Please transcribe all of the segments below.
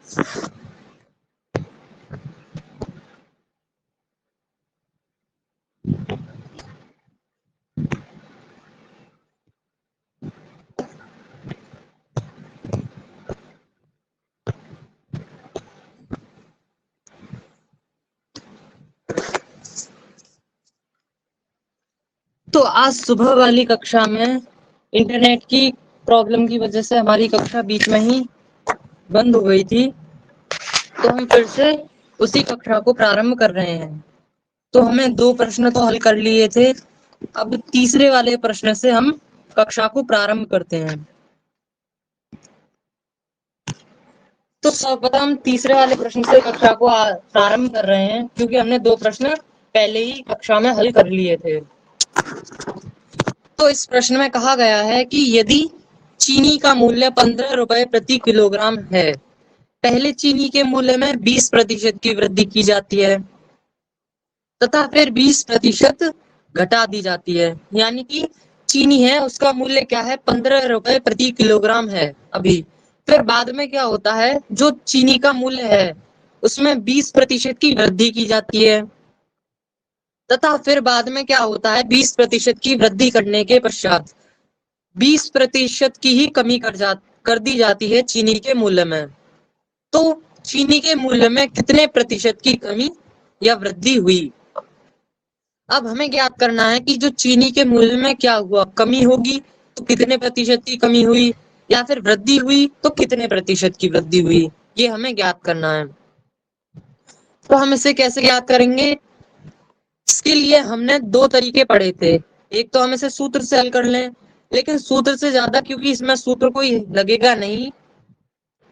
तो आज सुबह वाली कक्षा में इंटरनेट की प्रॉब्लम की वजह से हमारी कक्षा बीच में ही बंद हो गई थी, तो हम फिर से उसी कक्षा को प्रारंभ कर रहे हैं। तो हमें 2 प्रश्न तो हल कर लिए थे, अब तीसरे वाले प्रश्न से हम कक्षा को प्रारंभ करते हैं। तो सर्वप्रथम तीसरे वाले प्रश्न से कक्षा को प्रारंभ कर रहे हैं, क्योंकि हमने 2 प्रश्न पहले ही कक्षा में हल कर लिए थे। तो इस प्रश्न में कहा गया है कि यदि चीनी का मूल्य 15 रुपए प्रति किलोग्राम है, पहले चीनी के मूल्य में 20% की वृद्धि की जाती है तथा फिर 20% घटा दी जाती है। यानी कि चीनी है उसका मूल्य क्या है, 15 रुपए प्रति किलोग्राम है अभी। फिर बाद में क्या होता है, जो चीनी का मूल्य है उसमें 20% की वृद्धि की जाती है तथा फिर बाद में क्या होता है, 20% की वृद्धि करने के पश्चात 20% की ही कमी कर दी जाती है चीनी के मूल्य में। तो चीनी के मूल्य में कितने प्रतिशत की कमी या वृद्धि हुई। अब हमें ज्ञात करना है कि जो चीनी के मूल्य में क्या हुआ, कमी होगी तो कितने प्रतिशत की कमी हुई, या फिर वृद्धि हुई तो कितने प्रतिशत की वृद्धि हुई, ये हमें ज्ञात करना है। तो हम इसे कैसे ज्ञात करेंगे, इसके लिए हमने 2 तरीके पढ़े थे। एक तो हम इसे सूत्र से हल कर लें, लेकिन सूत्र से ज्यादा, क्योंकि इसमें सूत्र कोई लगेगा नहीं,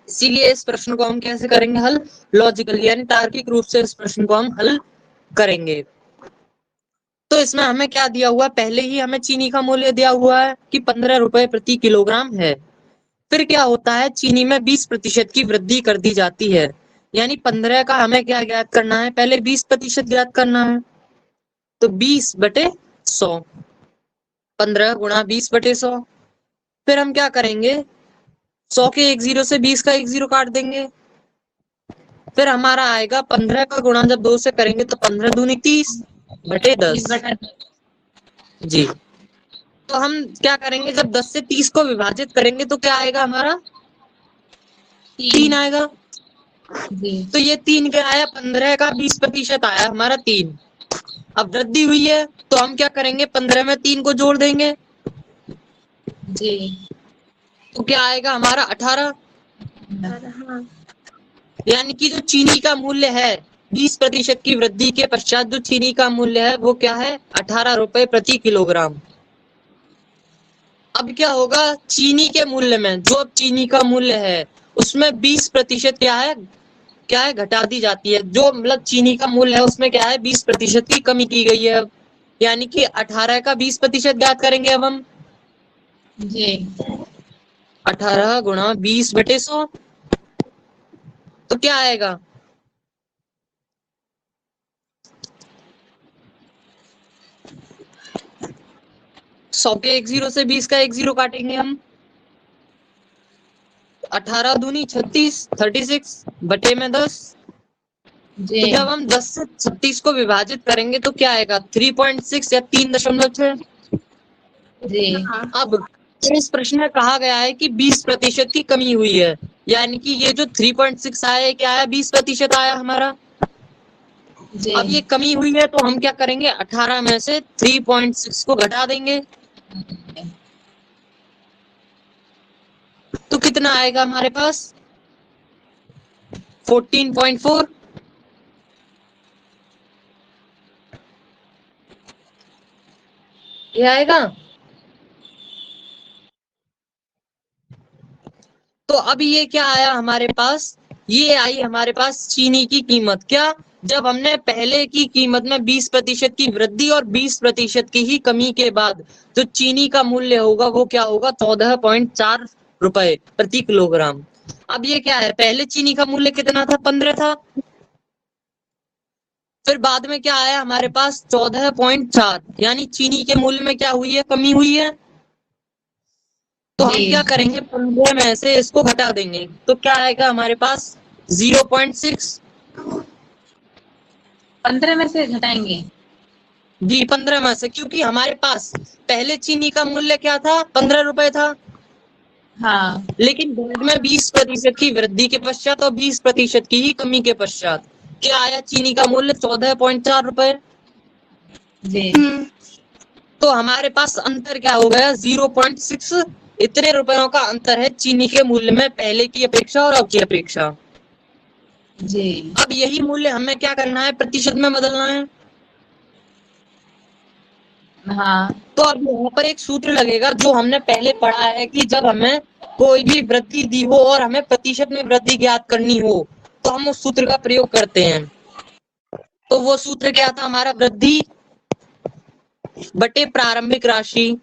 इसीलिए इस प्रश्न को हम कैसे करेंगे हल, लॉजिकल यानी तार्किक रूप से इस प्रश्न को हम हल करेंगे। तो इसमें हमें क्या दिया हुआ है, पहले ही हमें चीनी का मूल्य दिया हुआ है कि 15 रुपए प्रति किलोग्राम है। फिर क्या होता है, चीनी में 20% की वृद्धि कर दी जाती है, यानी 15 का हमें क्या ज्ञात करना है, पहले 20% ज्ञात करना है। तो 20/100, 15 गुणा 20/100। फिर हम क्या करेंगे, 100 के एक जीरो से 20 का एक जीरो काट देंगे। फिर हमारा आएगा 15 का गुणा जब 2 से करेंगे तो 15 दूनी 30/10 जी। तो हम क्या करेंगे, जब 10 से 30 को विभाजित करेंगे तो क्या आएगा हमारा, 3 आएगा जी। तो ये 3 क्या आया, 15 का 20% आया हमारा 3। अब वृद्धि हुई है तो हम क्या करेंगे, 15 में 3 को जोड़ देंगे जी। तो क्या आएगा हमारा 18। यानी कि जो चीनी का मूल्य है, 20% की वृद्धि के पश्चात जो चीनी का मूल्य है वो क्या है, 18 रुपए प्रति किलोग्राम। अब क्या होगा, चीनी के मूल्य में जो अब चीनी का मूल्य है उसमें 20% क्या है घटा दी जाती है। जो मतलब चीनी का मूल्य है उसमें क्या है, 20% की कमी की गई है अब, यानी कि 18 का 20% ज्ञात करेंगे अब हम जी। 18 गुणा 20/100 तो क्या आएगा, 100 के एक जीरो से 20 का एक जीरो काटेंगे हम, 18 दूनी 36, 36/10 जी। तो जब हम 10 से 36 को विभाजित करेंगे तो क्या आएगा, 3.6 या 3.6 जी। अब इस प्रश्न में कहा गया है कि 20% की कमी हुई है, यानी कि ये जो 3.6 आया क्या आया, 20% आया हमारा जी। अब ये कमी हुई है तो हम क्या करेंगे, 18 में से 3.6 को घटा देंगे तो कितना आएगा हमारे पास, 14.4 ये आएगा। तो अब ये क्या आया हमारे पास, ये आई हमारे पास चीनी की कीमत, क्या, जब हमने पहले की कीमत में 20% की वृद्धि और 20% की ही कमी के बाद जो चीनी का मूल्य होगा वो क्या होगा, 14.4 रुपए प्रति किलोग्राम। अब ये क्या है, पहले चीनी का मूल्य कितना था, 15 था, फिर बाद में क्या आया हमारे पास 14.4, यानी चीनी के मूल्य में क्या हुई है, कमी हुई है। तो हम क्या करेंगे, 15 में से इसको घटा देंगे तो क्या आएगा हमारे पास, 0.6। 15 में से घटाएंगे जी 15 में से, क्योंकि हमारे पास पहले चीनी का मूल्य क्या था, 15 रुपए था। हाँ लेकिन बाद में 20% की वृद्धि के पश्चात और 20% की ही कमी के पश्चात क्या आया, चीनी का मूल्य 14.4 रुपए। जी। तो हमारे पास अंतर क्या हो गया, 0.6। इतने रुपयों का अंतर है चीनी के मूल्य में पहले की अपेक्षा और अब की अपेक्षा। जी अब यही मूल्य हमें क्या करना है, प्रतिशत में बदलना है। हाँ तो अब यहाँ पर एक सूत्र लगेगा जो हमने पहले पढ़ा है कि जब हमें कोई भी वृद्धि दी हो और हमें प्रतिशत में वृद्धि ज्ञात करनी हो तो हम उस सूत्र का प्रयोग करते हैं। तो वो सूत्र क्या था हमारा, वृद्धि बटे प्रारंभिक राशि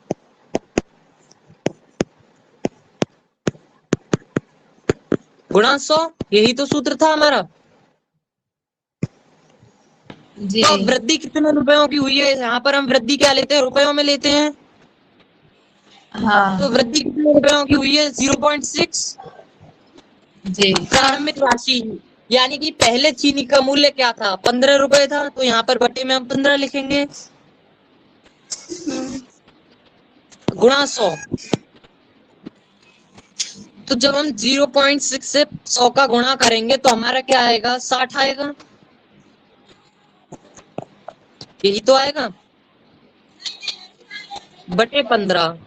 गुणा 100। यही तो सूत्र था हमारा। जी तो अब वृद्धि कितने रुपयों की हुई है, यहाँ पर हम वृद्धि क्या लेते हैं, रुपयों में लेते हैं। तो हाँ वृद्धि कितने रुपयों की हुई है, 0.6। जी प्रारंभिक राशि यानी कि पहले चीनी का मूल्य क्या था, 15 रुपए था, तो यहाँ पर बटे में हम 15 लिखेंगे गुणा 100। तो जब हम 0.6 से 100 का गुणा करेंगे तो हमारा क्या आएगा, 60 आएगा। यही तो आएगा बटे 15।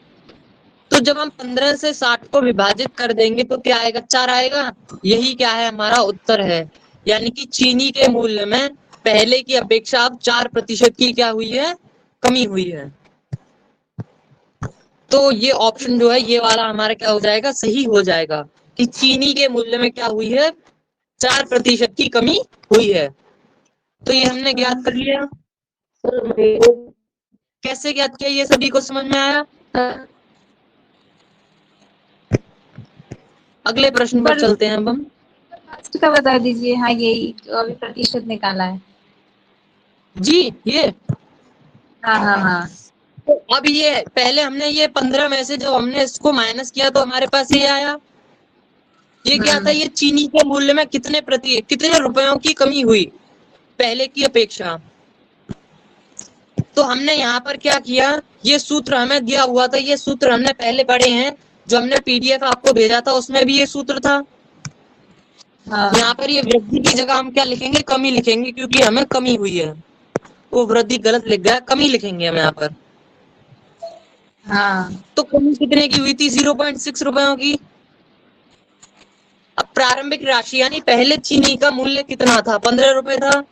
तो जब हम 15 से 60 को विभाजित कर देंगे तो क्या आएगा, 4 आएगा। यही क्या है, हमारा उत्तर है। यानी कि चीनी के मूल्य में पहले की अपेक्षा अब 4% की क्या हुई है, कमी हुई है। तो ये ऑप्शन जो है ये वाला हमारा क्या हो जाएगा, सही हो जाएगा कि चीनी के मूल्य में क्या हुई है, 4% की कमी हुई है। तो ये हमने ज्ञात कर लिया। कैसे ज्ञात किया ये सभी को समझ में आया। अगले प्रश्न पर चलते हैं अब हम। फर्स्ट का बता दीजिए। हाँ यही तो अभी प्रतिशत निकाला है। जी ये हाँ हाँ हाँ तो अब ये पहले हमने ये 15 में से जो हमने इसको माइनस किया तो हमारे पास ये आया। ये क्या था, ये चीनी के मूल्य में कितने रुपयों की कमी हुई पहले की अपेक्षा। तो हमने यहाँ पर क्या किया, ये सूत्र हमें दिया हुआ था, ये सूत्र हमने पहले पढ़े हैं, जो हमने पीडीएफ आपको भेजा था उसमें भी ये सूत्र था। हाँ यहाँ पर ये वृद्धि की जगह हम क्या लिखेंगे, कमी लिखेंगे, क्योंकि हमें कमी हुई है। वो वृद्धि गलत लिख गया, कमी लिखेंगे हम यहाँ पर। हाँ तो कमी कितने की हुई थी, 0.6 रुपयों की। अब प्रारंभिक राशि यानी पहले चीनी का मूल्य कितना था, 15 रुपए था।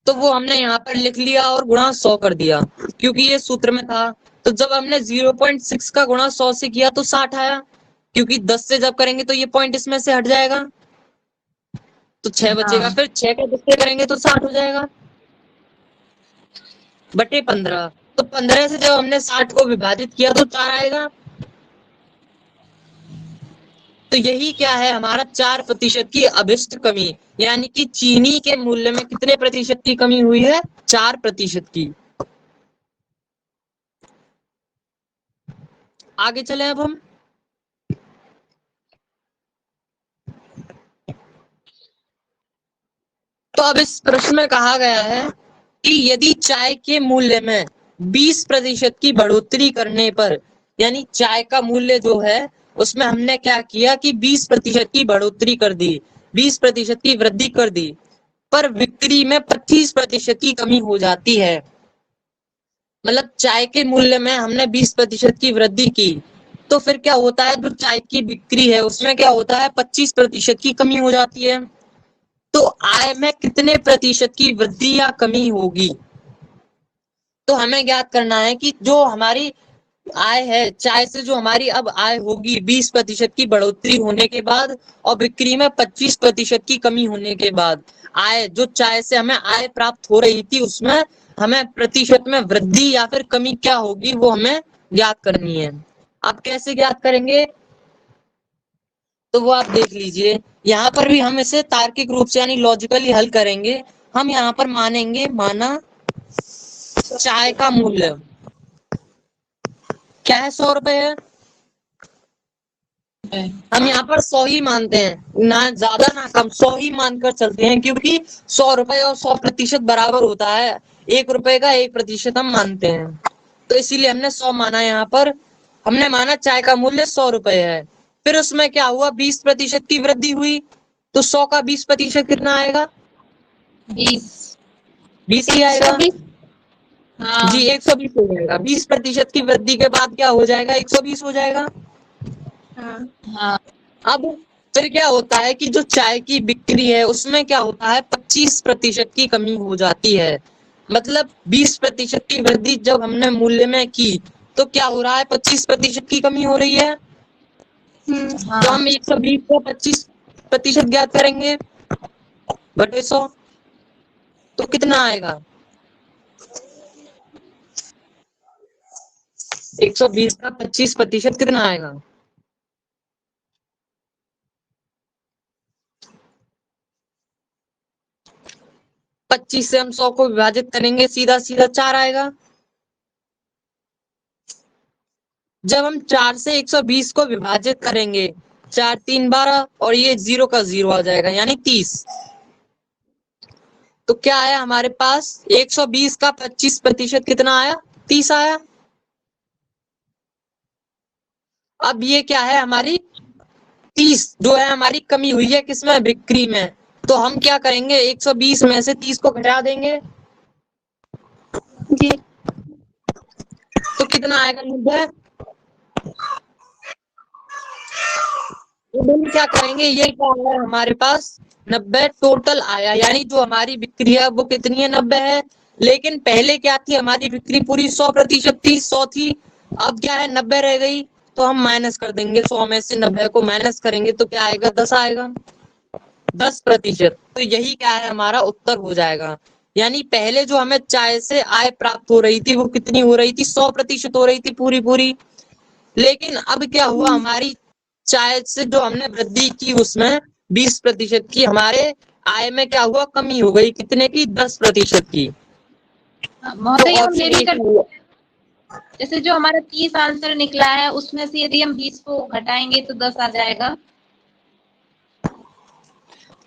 तो वो हमने यहाँ पर लिख लिया और गुणा 100 कर दिया, क्योंकि ये सूत्र में था। तो जब हमने 0.6 का गुणा 100 से किया तो 60 आया, क्योंकि 10 से जब करेंगे तो ये पॉइंट इसमें से हट जाएगा, तो 6 बचेगा। हाँ फिर 6 का 10 से करेंगे तो 60 हो जाएगा बटे 15। तो 15 से जब हमने 60 को विभाजित किया तो 4 आएगा। तो यही क्या है, हमारा 4% की अभिष्ट कमी, यानी कि चीनी के मूल्य में कितने प्रतिशत की कमी हुई है, 4% की। आगे चले अब हम। तो अब इस प्रश्न में कहा गया है कि यदि चाय के मूल्य में 20% की बढ़ोतरी करने पर, यानी चाय का मूल्य जो है उसमें हमने क्या किया कि 20% की बढ़ोतरी कर दी, 20% की वृद्धि कर दी, पर बिक्री में 25% की कमी हो जाती है। मतलब चाय के मूल्य में हमने 20% की वृद्धि की, तो फिर क्या होता है, जो चाय की बिक्री है उसमें क्या होता है, 25% की कमी हो जाती है। तो आय में कितने प्रतिशत की वृद्धि या कमी होगी। तो हमें ज्ञात करना है कि जो हमारी आय है चाय से, जो हमारी अब आय होगी 20% की बढ़ोतरी होने के बाद और बिक्री में 25% की कमी होने के बाद, आय जो चाय से हमें आय प्राप्त हो रही थी उसमें हमें प्रतिशत में वृद्धि या फिर कमी क्या होगी वो हमें ज्ञात करनी है। आप कैसे ज्ञात करेंगे, तो वो आप देख लीजिए। यहाँ पर भी हम इसे तार्किक रूप से यानी लॉजिकली हल करेंगे। हम यहाँ पर मानेंगे, माना चाय का मूल्य क्या है, 100 रुपए है। हम यहाँ पर 100 ही मानते हैं, ना ज्यादा ना कम, 100 ही मानकर चलते हैं, क्योंकि 100 रुपए और 100% बराबर होता है। 1 रुपए का 1% हम मानते हैं, तो इसीलिए हमने 100 माना। यहाँ पर हमने माना चाय का मूल्य 100 रुपए है। फिर उसमें क्या हुआ, 20% की वृद्धि हुई, तो 100 का 20% कितना आएगा? 20 ही आएगा। जी, 120 हो जाएगा। 20% की वृद्धि के बाद क्या हो जाएगा? 120 हो जाएगा। अब फिर क्या होता है कि जो चाय की बिक्री है उसमें क्या होता है, 25% की कमी हो जाती है। मतलब 20% की वृद्धि जब हमने मूल्य में की, तो क्या हो रहा है, 25% की कमी हो रही है। तो हम 120 को 25% ज्ञात करेंगे बटे 100, तो कितना आएगा? 120 का 25% कितना आएगा? 25 से हम 100 को विभाजित करेंगे, सीधा सीधा 4 आएगा। जब हम 4 से 120 को विभाजित करेंगे, 4 3 12 और ये 0 का 0 आ जाएगा, यानी 30। तो क्या आया हमारे पास, 120 का 25% कितना आया? 30 आया। अब ये क्या है, हमारी 30 जो है हमारी कमी हुई है किसमें, बिक्री में। तो हम क्या करेंगे, 120 में से 30 को घटा देंगे जी, तो कितना आएगा? 90। हम क्या करेंगे, ये क्या है हमारे पास, 90 टोटल आया, यानी जो हमारी बिक्री है वो कितनी है, 90 है। लेकिन पहले क्या थी, हमारी बिक्री पूरी 100% थी, 100 थी। अब क्या है, 90 रह गई, तो हम माइनस कर देंगे, 100 में से 90 को माइनस करेंगे तो क्या आएगा, 10 आएगा, 10%। तो यही क्या है, हमारा उत्तर हो जाएगा। यानी पहले जो हमें चाय से आय प्राप्त हो रही थी वो कितनी हो रही थी, 100% हो रही थी पूरी पूरी। लेकिन अब क्या हुआ, हमारी चाय से जो हमने वृद्धि की उसमें 20% की, हमारे आय में क्या हुआ, कमी हो गई, कितने की, 10% की। महोदय, तो हम ये भी ऑप्शन कर, जैसे जो हमारा 30 आंसर निकला है उसमें से यदि हम 20 को घटाएंगे तो 10 आ जाएगा।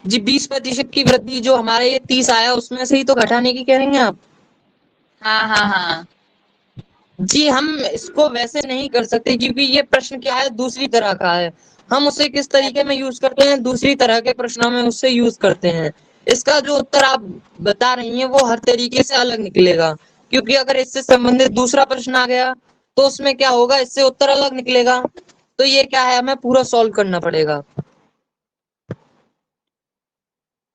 जी, 20% की वृद्धि जो हमारे ये 30 आया उसमें से ही तो घटाने की कह रही हैं आप? हाँ। जी, हम इसको वैसे नहीं कर सकते, क्योंकि ये प्रश्न क्या है, दूसरी तरह का है। हम उसे किस तरीके में यूज करते हैं, दूसरी तरह के प्रश्नों में उससे यूज करते हैं। इसका जो उत्तर आप बता रही हैं वो हर तरीके से अलग निकलेगा, क्योंकि अगर इससे संबंधित दूसरा प्रश्न आ गया तो उसमें क्या होगा, इससे उत्तर अलग निकलेगा। तो ये क्या है, हमें पूरा सॉल्व करना पड़ेगा।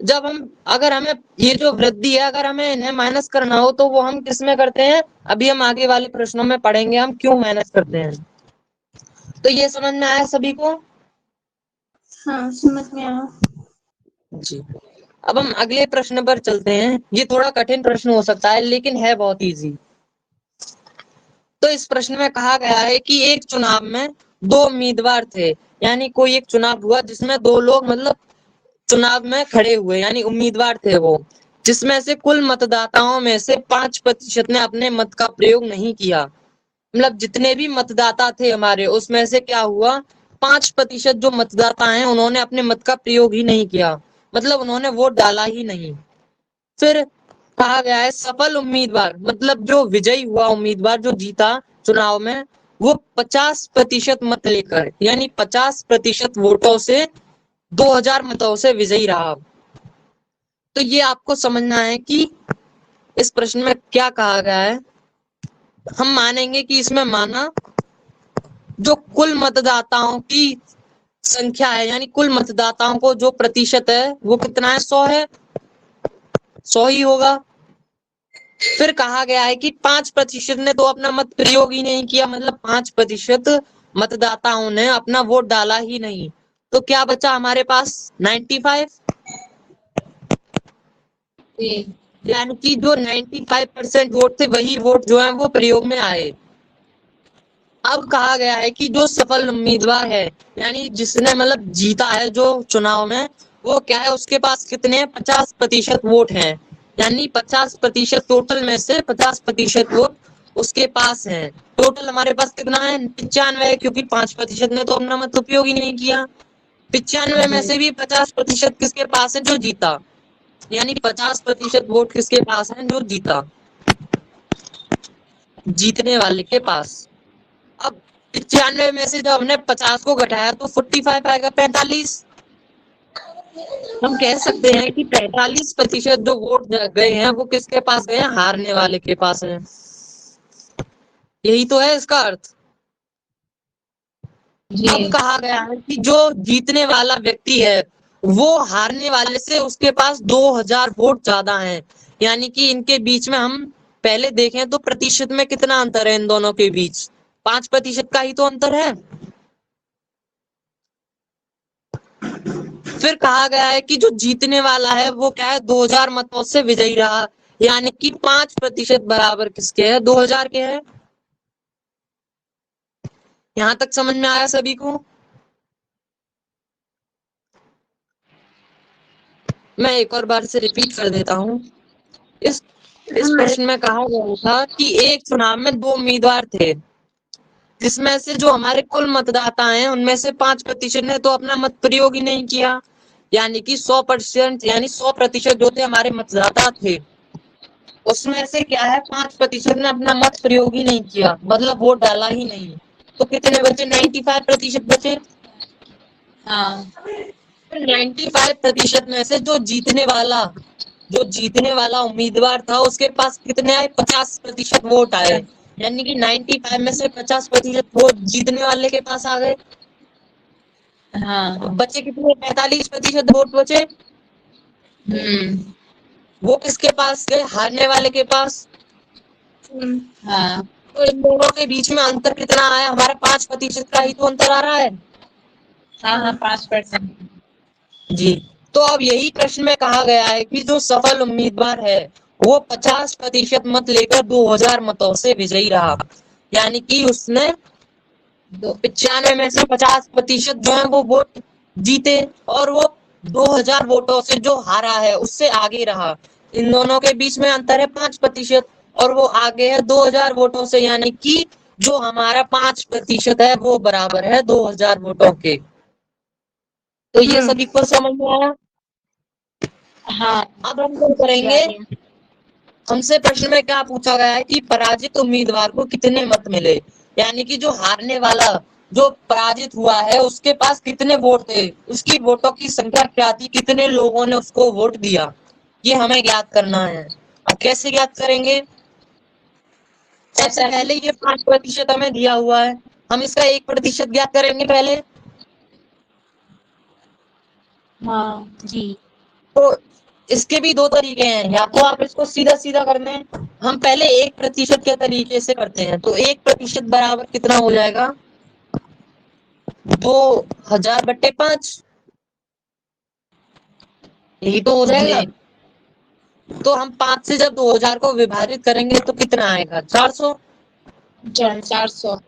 जब हम, अगर हमें ये जो वृद्धि है, अगर हमें इन्हें माइनस करना हो तो वो हम किस में करते हैं, अभी हम आगे वाले प्रश्नों में पढ़ेंगे हम क्यों माइनस करते हैं। तो ये समझ में आया सभी को? हाँ, समझ में आया जी, अब हम अगले प्रश्न पर चलते हैं। ये थोड़ा कठिन प्रश्न हो सकता है लेकिन है बहुत इजी। तो इस प्रश्न में कहा गया है कि एक चुनाव में 2 उम्मीदवार थे, यानी कोई एक चुनाव हुआ जिसमें 2 लोग मतलब चुनाव में खड़े हुए, यानी उम्मीदवार थे वो, जिसमें से कुल मतदाताओं में से 5% ने अपने मत का प्रयोग नहीं किया। मतलब जितने भी मतदाता थे हमारे, उसमें से क्या हुआ, 5% जो मतदाता हैं उन्होंने अपने मत का प्रयोग ही नहीं किया, मतलब उन्होंने वोट डाला ही नहीं। फिर कहा गया है सफल उम्मीदवार, मतलब जो विजयी हुआ उम्मीदवार, जो जीता चुनाव में, वो 50% मत लेकर, यानी 50% वोटों से 2000 मतों से विजयी रहा। तो ये आपको समझना है कि इस प्रश्न में क्या कहा गया है। हम मानेंगे कि इसमें माना जो कुल मतदाताओं की संख्या है, यानी कुल मतदाताओं को जो प्रतिशत है वो कितना है, 100 है, 100 ही होगा। फिर कहा गया है कि 5% ने तो अपना मत प्रयोग ही नहीं किया, मतलब 5% मतदाताओं ने अपना वोट डाला ही नहीं। तो क्या बचा हमारे पास, 95। यानी कि जो 95% वोट थे वही वोट जो है वो प्रयोग में आए। अब कहा गया है कि जो सफल उम्मीदवार है, यानी जिसने मतलब जीता है जो चुनाव में, वो क्या है, उसके पास कितने 50% वोट हैं, यानी 50% टोटल में से 50% वोट उसके पास है। टोटल हमारे पास कितना है 95, क्योंकि 5% ने तो अपना मत उपयोग ही नहीं किया। 95 में से भी 50% किसके पास है, जो जीता, यानी 50% वोट किसके पास है, जो जीता, जीतने वाले के पास। अब 95 में से जब हमने 50 को घटाया तो 45 आएगा, 45। हम कह सकते हैं कि 45% जो वोट गए हैं वो किसके पास गए हैं, हारने वाले के पास है। यही तो है इसका अर्थ। अब जी। कहा गया है कि जो जीतने वाला व्यक्ति है वो हारने वाले से उसके पास 2000 वोट ज्यादा हैं, यानी कि इनके बीच में हम पहले देखें तो प्रतिशत में कितना अंतर है इन दोनों के बीच, 5% का ही तो अंतर है। फिर कहा गया है कि जो जीतने वाला है वो क्या है, 2000 मतों से विजयी रहा, यानी कि 5% बराबर किसके है, 2000 के है। यहां तक समझ में आया सभी को? मैं एक और बार से रिपीट कर देता हूँ। इस प्रश्न में कहा गया था कि एक चुनाव में 2 उम्मीदवार थे, जिसमें से जो हमारे कुल मतदाता हैं उनमें से 5% ने तो अपना मत प्रयोग ही नहीं किया, यानी कि 100%, यानी 100% जो थे हमारे मतदाता थे उसमें से क्या है, 5% ने अपना मत प्रयोग ही नहीं किया, मतलब वोट डाला ही नहीं। तो कितने बचे, 95% बचे। हाँ 95% में से जो जीतने वाला उम्मीदवार था उसके पास कितने आए, 50% वोट आए, यानी कि 95 में से 50% वोट जीतने वाले के पास आ गए। हाँ। बचे कितने, 45% वोट बचे, वो किसके पास गए, हारने वाले के पास। हाँ तो इन दोनों के बीच में अंतर कितना आया, हमारा 5% का ही तो अंतर आ रहा है। हाँ हाँ 5%। जी। तो अब यही प्रश्न में कहा गया है कि जो सफल उम्मीदवार है वो 50% मत लेकर 2000 मतों से विजयी रहा, यानी कि उसने 95 में से 50% जो है वो वोट जीते, और वो 2000 वोटों से जो हारा है उससे आगे रहा। इन दोनों के बीच में अंतर है 5%, और वो आगे है 2000 वोटों से, यानी कि जो हमारा 5% है वो बराबर है 2000 वोटों के। तो ये सभी को समझ में आया? हाँ अब हम क्या करेंगे, हमसे प्रश्न में क्या पूछा गया है कि पराजित उम्मीदवार को कितने मत मिले, यानी कि जो हारने वाला, जो पराजित हुआ है उसके पास कितने वोट थे, उसकी वोटों की संख्या क्या थी, कितने लोगों ने उसको वोट दिया, ये हमें ज्ञात करना है। अब कैसे ज्ञात करेंगे, सबसे पहले ये 5% हमें दिया हुआ है, हम इसका 1% ज्ञात करेंगे पहले। हाँ जी। तो इसके भी दो तरीके हैं, या तो आप इसको सीधा सीधा कर दें, हम पहले 1% के तरीके से करते हैं। तो 1% बराबर कितना हो जाएगा, 2000/5, यही तो हो जाएगा। तो हम 5 से जब 2000 को विभाजित करेंगे तो कितना आएगा, 400। 400।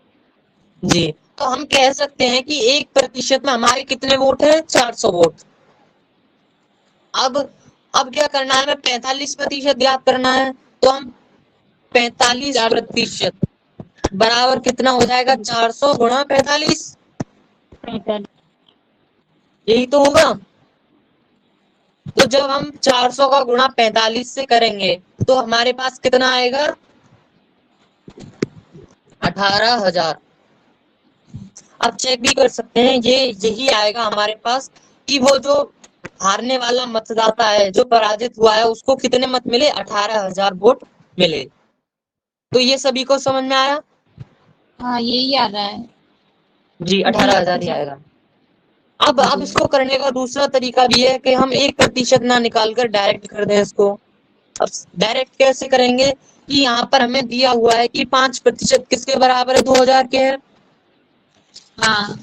जी। तो हम कह सकते हैं कि 1% में हमारे कितने वोट हैं, 400 वोट। अब क्या करना है, हमें 45% ज्ञात करना है। तो हम 45% बराबर कितना हो जाएगा, 400 गुणा 45, यही तो होगा। तो जब हम 400 का गुणा 45 से करेंगे तो हमारे पास कितना आएगा, 18,000। आप चेक भी कर सकते हैं, ये यही आएगा हमारे पास कि वो जो हारने वाला मतदाता है, जो पराजित हुआ है, उसको कितने मत मिले, 18,000 वोट मिले। तो ये सभी को समझ में आया? हाँ यही आ रहा है जी, 18,000 ही आएगा। अब इसको करने का दूसरा तरीका भी है कि हम 1% ना निकाल कर डायरेक्ट कर दें इसको। अब डायरेक्ट कैसे करेंगे कि यहाँ पर हमें दिया हुआ है कि 5% किसके बराबर है, 2000 के है। हाँ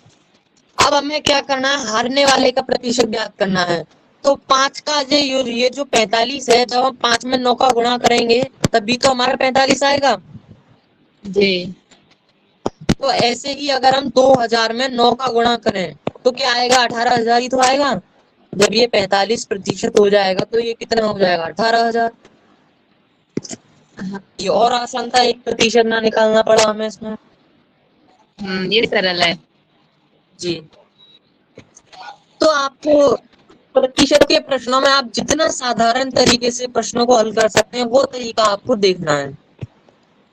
अब हमें क्या करना है, हारने वाले का प्रतिशत ज्ञात करना है। तो 5 का ये जो 45 है, जब हम 5 में 9 का गुणा करेंगे तभी तो हमारा 45 आएगा। जी। तो ऐसे ही अगर हम 2000 में 9 का गुणा करें तो क्या आएगा, 18,000 ही तो आएगा। जब ये 45% हो जाएगा तो ये कितना हो जाएगा, 18,000। ये और आसान था, 1% ना निकालना पड़ा हमें इसमें। ये सरल है। जी, तो आपको प्रतिशत के प्रश्नों में आप जितना साधारण तरीके से प्रश्नों को हल कर सकते हैं वो तरीका आपको देखना है।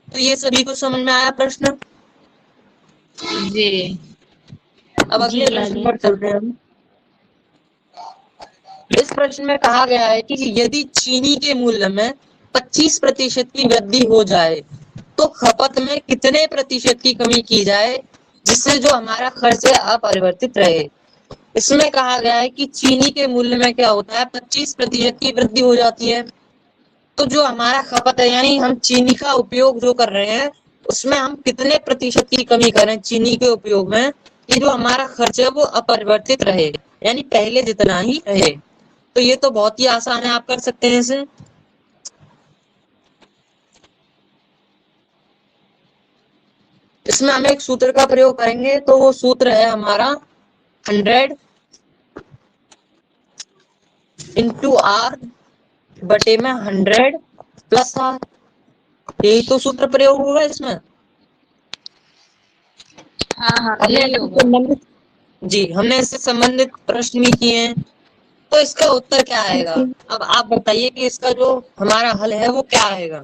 तो ये सभी को समझ में आया प्रश्न? जी अब अगले प्रश्न पर चलते हैं हम। इस प्रश्न में कहा गया है कि यदि चीनी के मूल्य में 25% की वृद्धि हो जाए तो खपत में कितने प्रतिशत की कमी की जाए जिससे जो हमारा खर्च है अपरिवर्तित रहे। इसमें कहा गया है कि चीनी के मूल्य में क्या होता है, 25% की वृद्धि हो जाती है, तो जो हमारा खपत है यानी हम चीनी का उपयोग जो कर रहे हैं उसमें हम कितने प्रतिशत की कमी करें चीनी के उपयोग में कि जो हमारा खर्च है वो अपरिवर्तित रहे, यानी पहले जितना ही रहे। तो ये तो बहुत ही आसान है, आप कर सकते हैं इसे। इसमें हम एक सूत्र का प्रयोग करेंगे, तो वो सूत्र है हमारा 100 इंटू आर बटे में 100 प्लस आर। यही तो सूत्र प्रयोग होगा इसमें। हाँ हमने यही होगा। हमने इससे संबंधित प्रश्न भी किए हैं, तो इसका उत्तर क्या आएगा? अब आप बताइए कि इसका जो हमारा हल है वो क्या आएगा।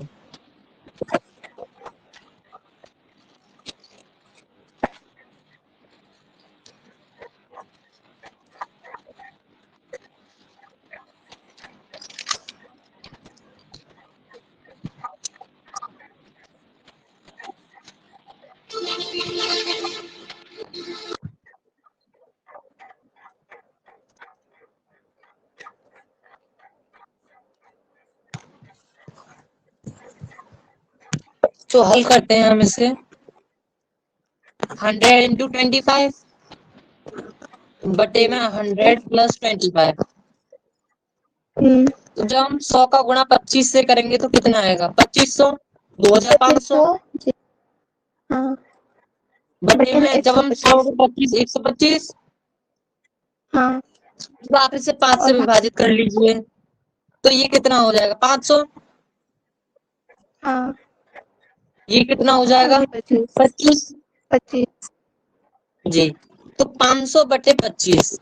तो हल करते हैं हम इसे। 100 इंटू 25 बटे में 100 प्लस 25। तो जब हम 100 का गुणा 25 से करेंगे तो कितना आएगा? 2500, 2500 बटे में जब हम 100 को 25 125। तो आप इसे 5 से विभाजित कर लीजिए, तो ये कितना हो जाएगा? 500। ये कितना हो जाएगा? 25 जी। तो 500 बटे 25,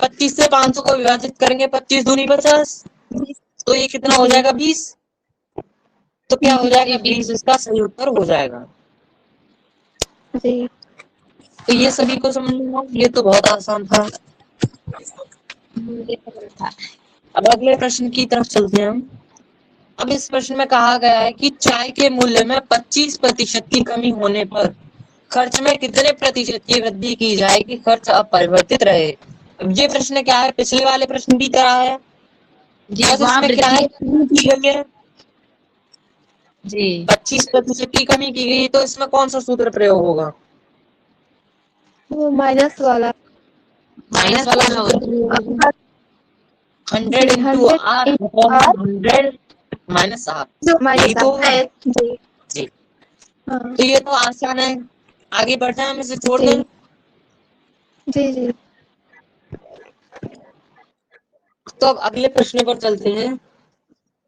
25 से 500 को विभाजित करेंगे, 25 दूनी 50, तो ये कितना हो जाएगा? 20। तो क्या हो जाएगा? 20 इसका सही उत्तर हो जाएगा। तो ये सभी को समझ में, ये तो बहुत आसान था। अब अगले प्रश्न की तरफ चलते हैं हम। अब इस प्रश्न में कहा गया है कि चाय के मूल्य में 25% की कमी होने पर खर्च में कितने प्रतिशत की वृद्धि की जाए कि खर्च अपरिवर्तित रहे। अब ये प्रश्न क्या है? पिछले वाले प्रश्न की तरह है, बस इसमें क्या है, की गई है जी 25% की कमी की गई, तो इसमें कौन सा सूत्र प्रयोग होगा? वो माइनस वाला सूत्र 100 इंटू आर 100 माइनस आर। जी तो ये तो आसान है, आगे बढ़ते हैं हम इसे छोड़ दें। जी तो अब अगले प्रश्न पर चलते हैं।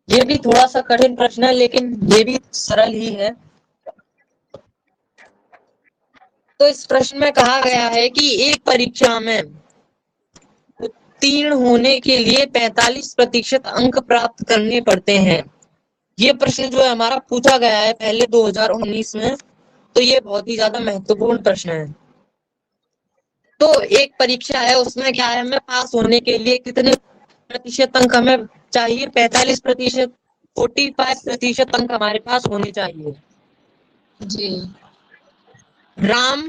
ये भी थोड़ा सा कठिन प्रश्न है लेकिन ये भी सरल ही है। तो इस प्रश्न में कहा गया है कि एक परीक्षा में उत्तीर्ण होने के लिए 45% अंक प्राप्त करने पड़ते हैं। ये प्रश्न जो है हमारा पूछा गया है पहले 2019 में, तो ये बहुत ही ज्यादा महत्वपूर्ण प्रश्न है। तो एक परीक्षा है, उसमें क्या है, हमें पास होने के लिए कितने प्रतिशत अंक हमें चाहिए? 45%, 45% अंक हमारे पास होने चाहिए जी। राम,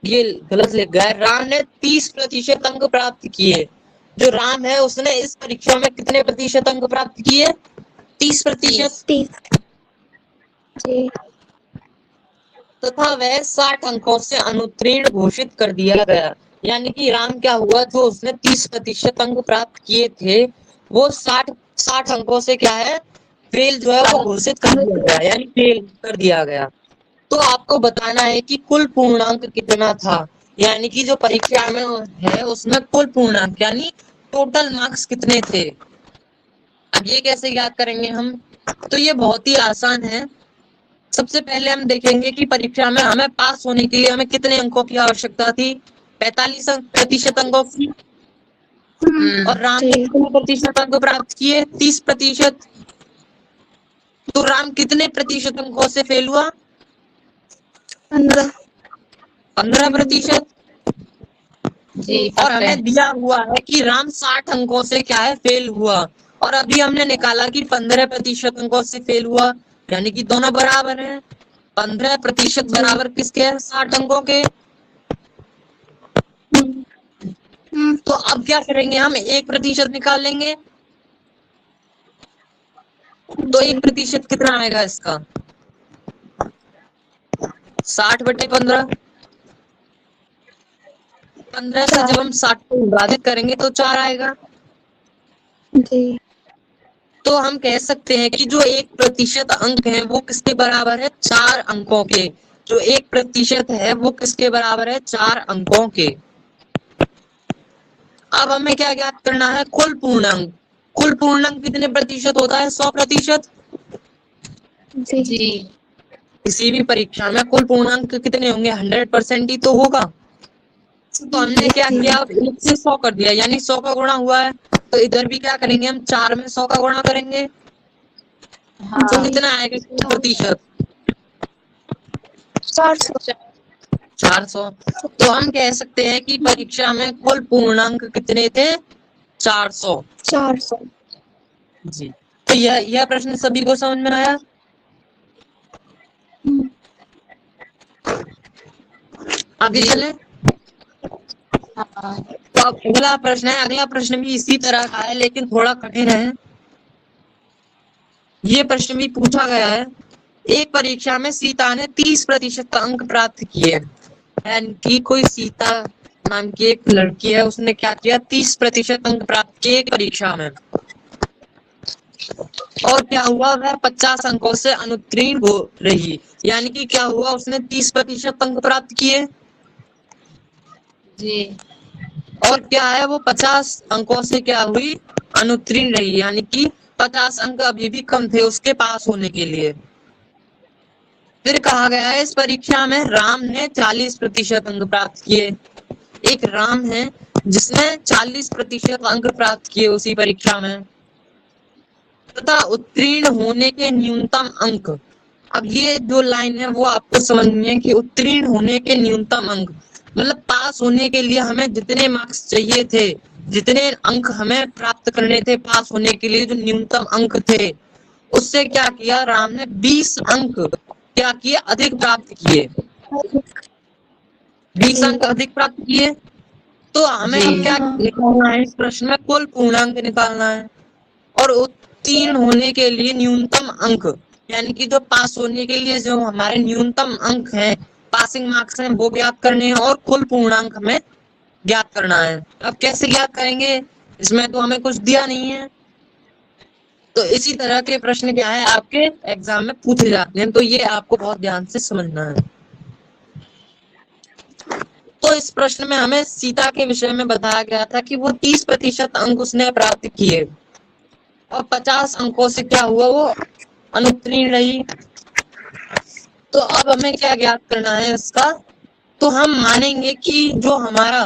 ये गलत लिख गया, राम ने 30% अंक प्राप्त किए। जो राम है उसने इस परीक्षा में कितने प्रतिशत अंक प्राप्त किए? 30%। तथा वह 60 अंकों से अनुत्तीर्ण घोषित कर दिया गया। यानी कि राम क्या हुआ, जो उसने 30% अंक प्राप्त किए थे वो 60 अंकों से क्या है, फेल जो है वो घोषित कर दिया गया, यानी फेल कर दिया गया। तो आपको बताना है कि कुल पूर्णांक कितना था, यानी कि जो परीक्षा में है उसमें कुल पूर्णांक यानी टोटल मार्क्स कितने थे। अब ये कैसे याद करेंगे हम? तो ये बहुत ही आसान है। सबसे पहले हम देखेंगे कि परीक्षा में हमें पास होने के लिए हमें कितने अंकों की आवश्यकता थी। 45% अंकों की। और राम ने जी। कितने प्रतिशत अंक प्राप्त किए? 30%। तो राम कितने प्रतिशत अंकों से फेल हुआ? 15। 15%। जी और 15। हमें दिया हुआ है कि राम 60 अंकों से क्या है? फेल हुआ। और अभी हमने निकाला कि 15% अंकों से फेल हुआ, यानी कि दोनों बराबर हैं। 15% बराबर किसके है? 60 अंकों के। तो अब क्या करेंगे? हम 1% निकाल लेंगे। तो 1% कितना आएगा इसका? 60/15। 15 से जब हम 60 को विभाजित करेंगे तो 4 आएगा। जी। तो हम कह सकते हैं कि जो 1% अंक है वो किसके बराबर है? 4 अंकों के। जो 1% है वो किसके बराबर है? 4 अंकों के। अब हमें क्या ज्ञात करना है? कुल पूर्णांक। कुल पूर्णांक कितने प्रतिशत होता है? 100%। जी। जी किसी भी परीक्षा में कुल पूर्णांक कितने होंगे? 100% ही तो होगा। तो हमने क्या किया? 1 से 100 कर दिया, यानी 100 का गुणा हुआ है। तो इधर भी क्या करेंगे? हम 4 में 100 का गुणा करेंगे। हाँ तो कितना आएगा? 100%। 400। 400। तो हम कह सकते हैं कि परीक्षा में कुल पूर्णांक कितने थे? 400। 400। जी। तो यह प्रश्न सभी को समझ में आया? आगे चले। हाँ तो अब अगला प्रश्न है। अगला प्रश्न भी इसी तरह का है लेकिन थोड़ा कठिन है। ये प्रश्न भी पूछा गया है। एक परीक्षा में सीता ने 30% अंक प्राप्त किए, यानी कि कोई सीता नाम की एक लड़की है, उसने क्या किया? 30% अंक प्राप्त किए एक परीक्षा में। और क्या हुआ? वह 50 अंकों से अनुत्तीर्ण हो रही, यानी कि क्या हुआ? उसने 30% अंक प्राप्त किए जी और क्या है? वो 50 अंकों से क्या हुई? अनुत्तीर्ण रही, यानी कि 50 अंक अभी भी कम थे उसके पास होने के लिए। फिर कहा गया है इस परीक्षा में राम ने 40% अंक प्राप्त किए। एक राम है जिसने 40% अंक प्राप्त किए उसी परीक्षा में, तथा उत्तीर्ण होने के न्यूनतम अंक। अब ये जो लाइन है वो आपको समझनी है कि उत्तीर्ण होने के न्यूनतम अंक मतलब पास होने के लिए हमें जितने मार्क्स चाहिए थे, जितने अंक हमें प्राप्त करने थे पास होने के लिए, जो न्यूनतम अंक थे, उससे क्या किया? राम ने 20 अंक क्या किए? अधिक प्राप्त किए। 20 अंक अधिक प्राप्त किए। तो हमें अब क्या निकालना है? इस प्रश्न में कुल पूर्णांक निकालना है और उत्तीर्ण होने के लिए न्यूनतम अंक, यानी कि जो पास होने के लिए जो हमारे न्यूनतम अंक हैं, पासिंग मार्क्स हैं, वो ज्ञात करने हैं और कुल पूर्णांक हमें ज्ञात करना है। अब कैसे ज्ञात करेंगे? इसमें तो हमें कुछ दिया नहीं है। तो इसी तरह के प्रश्न क्या है आपके एग्जाम में पूछे जाते हैं, तो ये आपको बहुत ध्यान से समझना है। तो इस प्रश्न में हमें सीता के विषय में बताया गया था कि वो 30% अंक उसने प्राप्त किए और 50 अंकों से क्या हुआ? वो अनुत्तीर्ण रही। तो अब हमें क्या ज्ञात करना है इसका? तो हम मानेंगे कि जो हमारा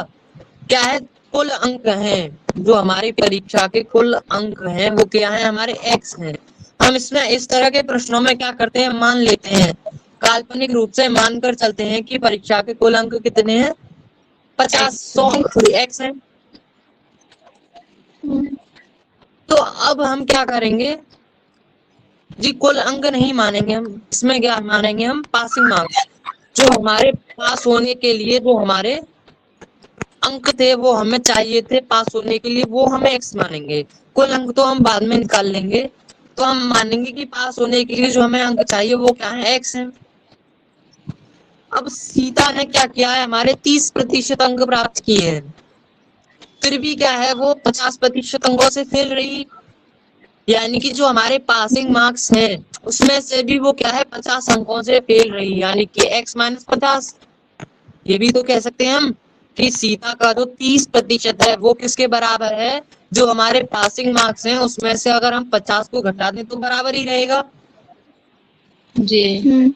क्या है? कुल अंक हैं, जो हमारी परीक्षा के कुल अंक हैं वो क्या है? हमारे x हैं। हम इसमें इस तरह के प्रश्नों में क्या करते हैं? मान लेते हैं, काल्पनिक रूप से मानकर चलते हैं कि परीक्षा के कुल अंक कितने हैं? 50 100 x है। तो अब हम क्या करेंगे जी? कुल अंक नहीं मानेंगे हम, इसमें क्या मानेंगे? हम पासिंग मार्क्स, जो हमारे पास होने के लिए जो हमारे अंक थे वो हमें चाहिए थे पास होने के लिए, वो हमें एक्स मानेंगे। कुल अंक तो हम बाद में निकाल लेंगे। तो हम मानेंगे कि पास होने के लिए जो हमें अंक चाहिए वो क्या है? एक्स है। अब सीता ने क्या किया है? हमारे 30% अंक प्राप्त किए हैं, फिर भी क्या है? वो 50% अंकों से फेल रही, यानी कि जो हमारे पासिंग मार्क्स हैं उसमें से भी वो क्या है? 50 अंकों से फेल रही, यानी कि x-50। ये भी तो कह सकते हैं हम कि सीता का जो 30% है वो किसके बराबर है? जो हमारे पासिंग मार्क्स हैं उसमें से अगर हम 50 को घटा दें तो बराबर ही रहेगा। जी।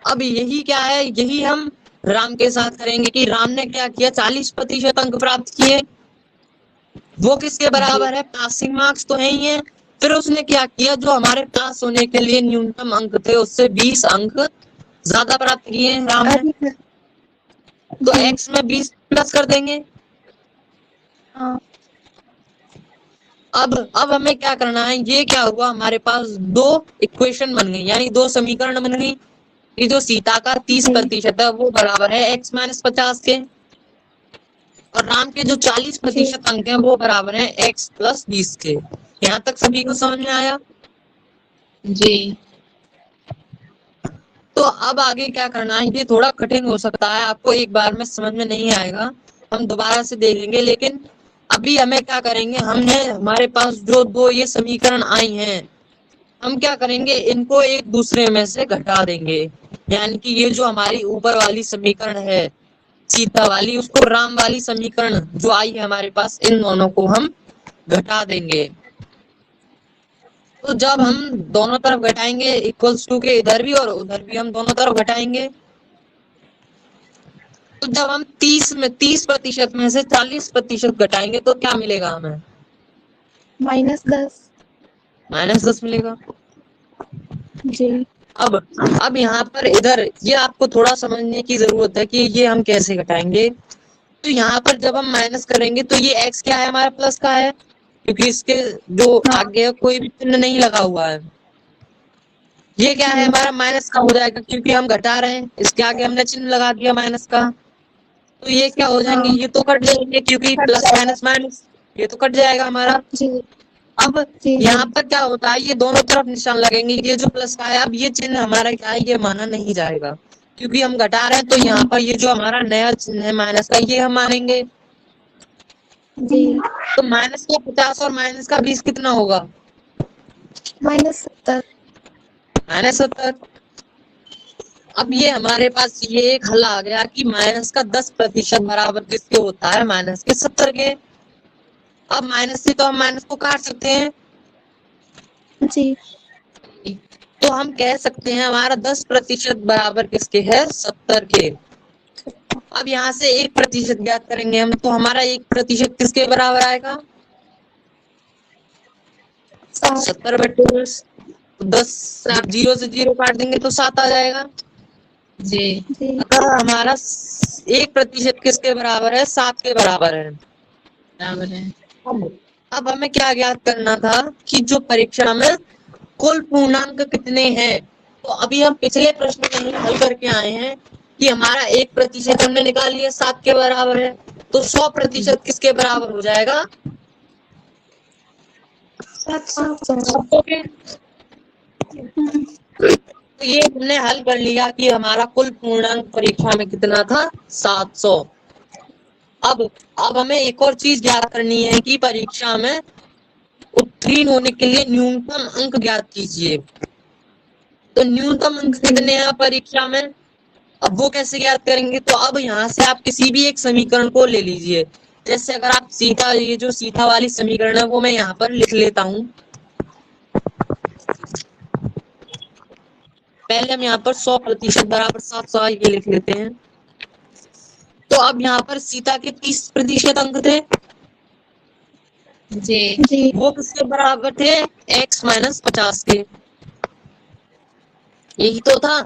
अब यही क्या है, यही हम राम के साथ करेंगे कि राम ने क्या किया, 40% अंक प्राप्त किए। वो किसके बराबर है, पासिंग मार्क्स तो है ही है। फिर उसने क्या किया, जो हमारे पास होने के लिए न्यूनतम अंक थे उससे 20 अंक ज्यादा प्राप्त किए हैं राम ने। तो x में 20 प्लस कर देंगे। हाँ। अब हमें क्या करना है, ये क्या हुआ, हमारे पास दो इक्वेशन बन गई, यानी दो समीकरण बन गई कि जो सीता का 30% है वो बराबर है x - 50 के, और राम के जो 40% अंक हैं वो बराबर है x + 20 के। यहाँ तक सभी को समझ में आया? जी। तो अब आगे क्या करना है, ये थोड़ा कठिन हो सकता है, आपको एक बार में समझ में नहीं आएगा, हम दोबारा से देखेंगे। लेकिन अभी हमें क्या करेंगे, हमने हमारे पास जो दो ये समीकरण आई हैं, हम क्या करेंगे, इनको एक दूसरे में से घटा देंगे। यानी कि ये जो हमारी ऊपर वाली समीकरण है सीता वाली, उसको राम वाली समीकरण जो आई है हमारे पास, इन दोनों को हम घटा देंगे। तो जब हम दोनों तरफ घटाएंगे =, के इधर भी और उधर भी हम दोनों तरफ घटाएंगे, तो जब हम 30% में से 40% घटाएंगे तो क्या मिलेगा हमें, -10। -10 मिलेगा। जी। अब यहाँ पर इधर ये आपको थोड़ा समझने की जरूरत है कि ये हम कैसे घटाएंगे। तो यहाँ पर जब हम माइनस करेंगे तो ये x क्या है, हमारा प्लस का है, क्योंकि इसके जो आगे कोई भी चिन्ह नहीं लगा हुआ है। ये क्या है, हमारा माइनस का हो जाएगा, क्योंकि हम घटा रहे हैं, इसके आगे हमने चिन्ह लगा दिया माइनस का। तो ये क्या हो जाएंगे, ये तो कट जाएंगे, क्योंकि प्लस माइनस माइनस, ये तो कट जाएगा हमारा। अब यहाँ पर क्या होता है, ये दोनों तरफ निशान लगेंगे, ये जो प्लस का है, अब ये चिन्ह हमारा क्या है, ये माना नहीं जाएगा, क्योंकि हम घटा रहे हैं। तो यहाँ पर ये जो हमारा नया चिन्ह है माइनस का, ये हम मानेंगे। तो माइनस का 50 और माइनस का 20 कितना होगा, -70। -70। अब ये हमारे पास ये एक हल आ गया कि माइनस का 10% बराबर किसके होता है, -70 के। अब माइनस से तो हम माइनस को काट सकते हैं। जी। तो हम कह सकते हैं हमारा 10% बराबर किसके है, 70 के। अब यहाँ से 1% ज्ञात करेंगे हम, तो हमारा 1% किसके बराबर आएगा, 70/10। 10 आप 0 से 0 काट देंगे तो 7 आ जाएगा। जी। अगर हमारा 1% किसके बराबर है, 7 के बराबर है। बराबर है। अब हमें क्या ज्ञात करना था कि जो परीक्षा में कुल पूर्णांक कितने हैं। तो अभी हम पिछले प्रश्न में ही हल करके आए हैं कि हमारा 1% हमने निकाल लिया, 7 के बराबर है, तो 100% किसके बराबर हो जाएगा, 700 के। तो ये हमने हल कर लिया कि हमारा कुल पूर्णांक परीक्षा में कितना था, 700। अब हमें एक और चीज ज्ञात करनी है कि परीक्षा में उत्तीर्ण होने के लिए न्यूनतम अंक ज्ञात कीजिए। तो न्यूनतम अंक कितने हैं परीक्षा में, अब वो कैसे ज्ञात करेंगे। तो अब यहाँ से आप किसी भी एक समीकरण को ले लीजिए। जैसे अगर आप सीता, ये जो सीता वाली समीकरण है वो मैं यहाँ पर लिख लेता हूँ। पहले हम यहाँ पर 100% बराबर 700 ये लिख लेते हैं। तो अब यहाँ पर सीता के 30% अंक थे, जी। वो किसके बराबर थे, x - 50 के। यही तो था।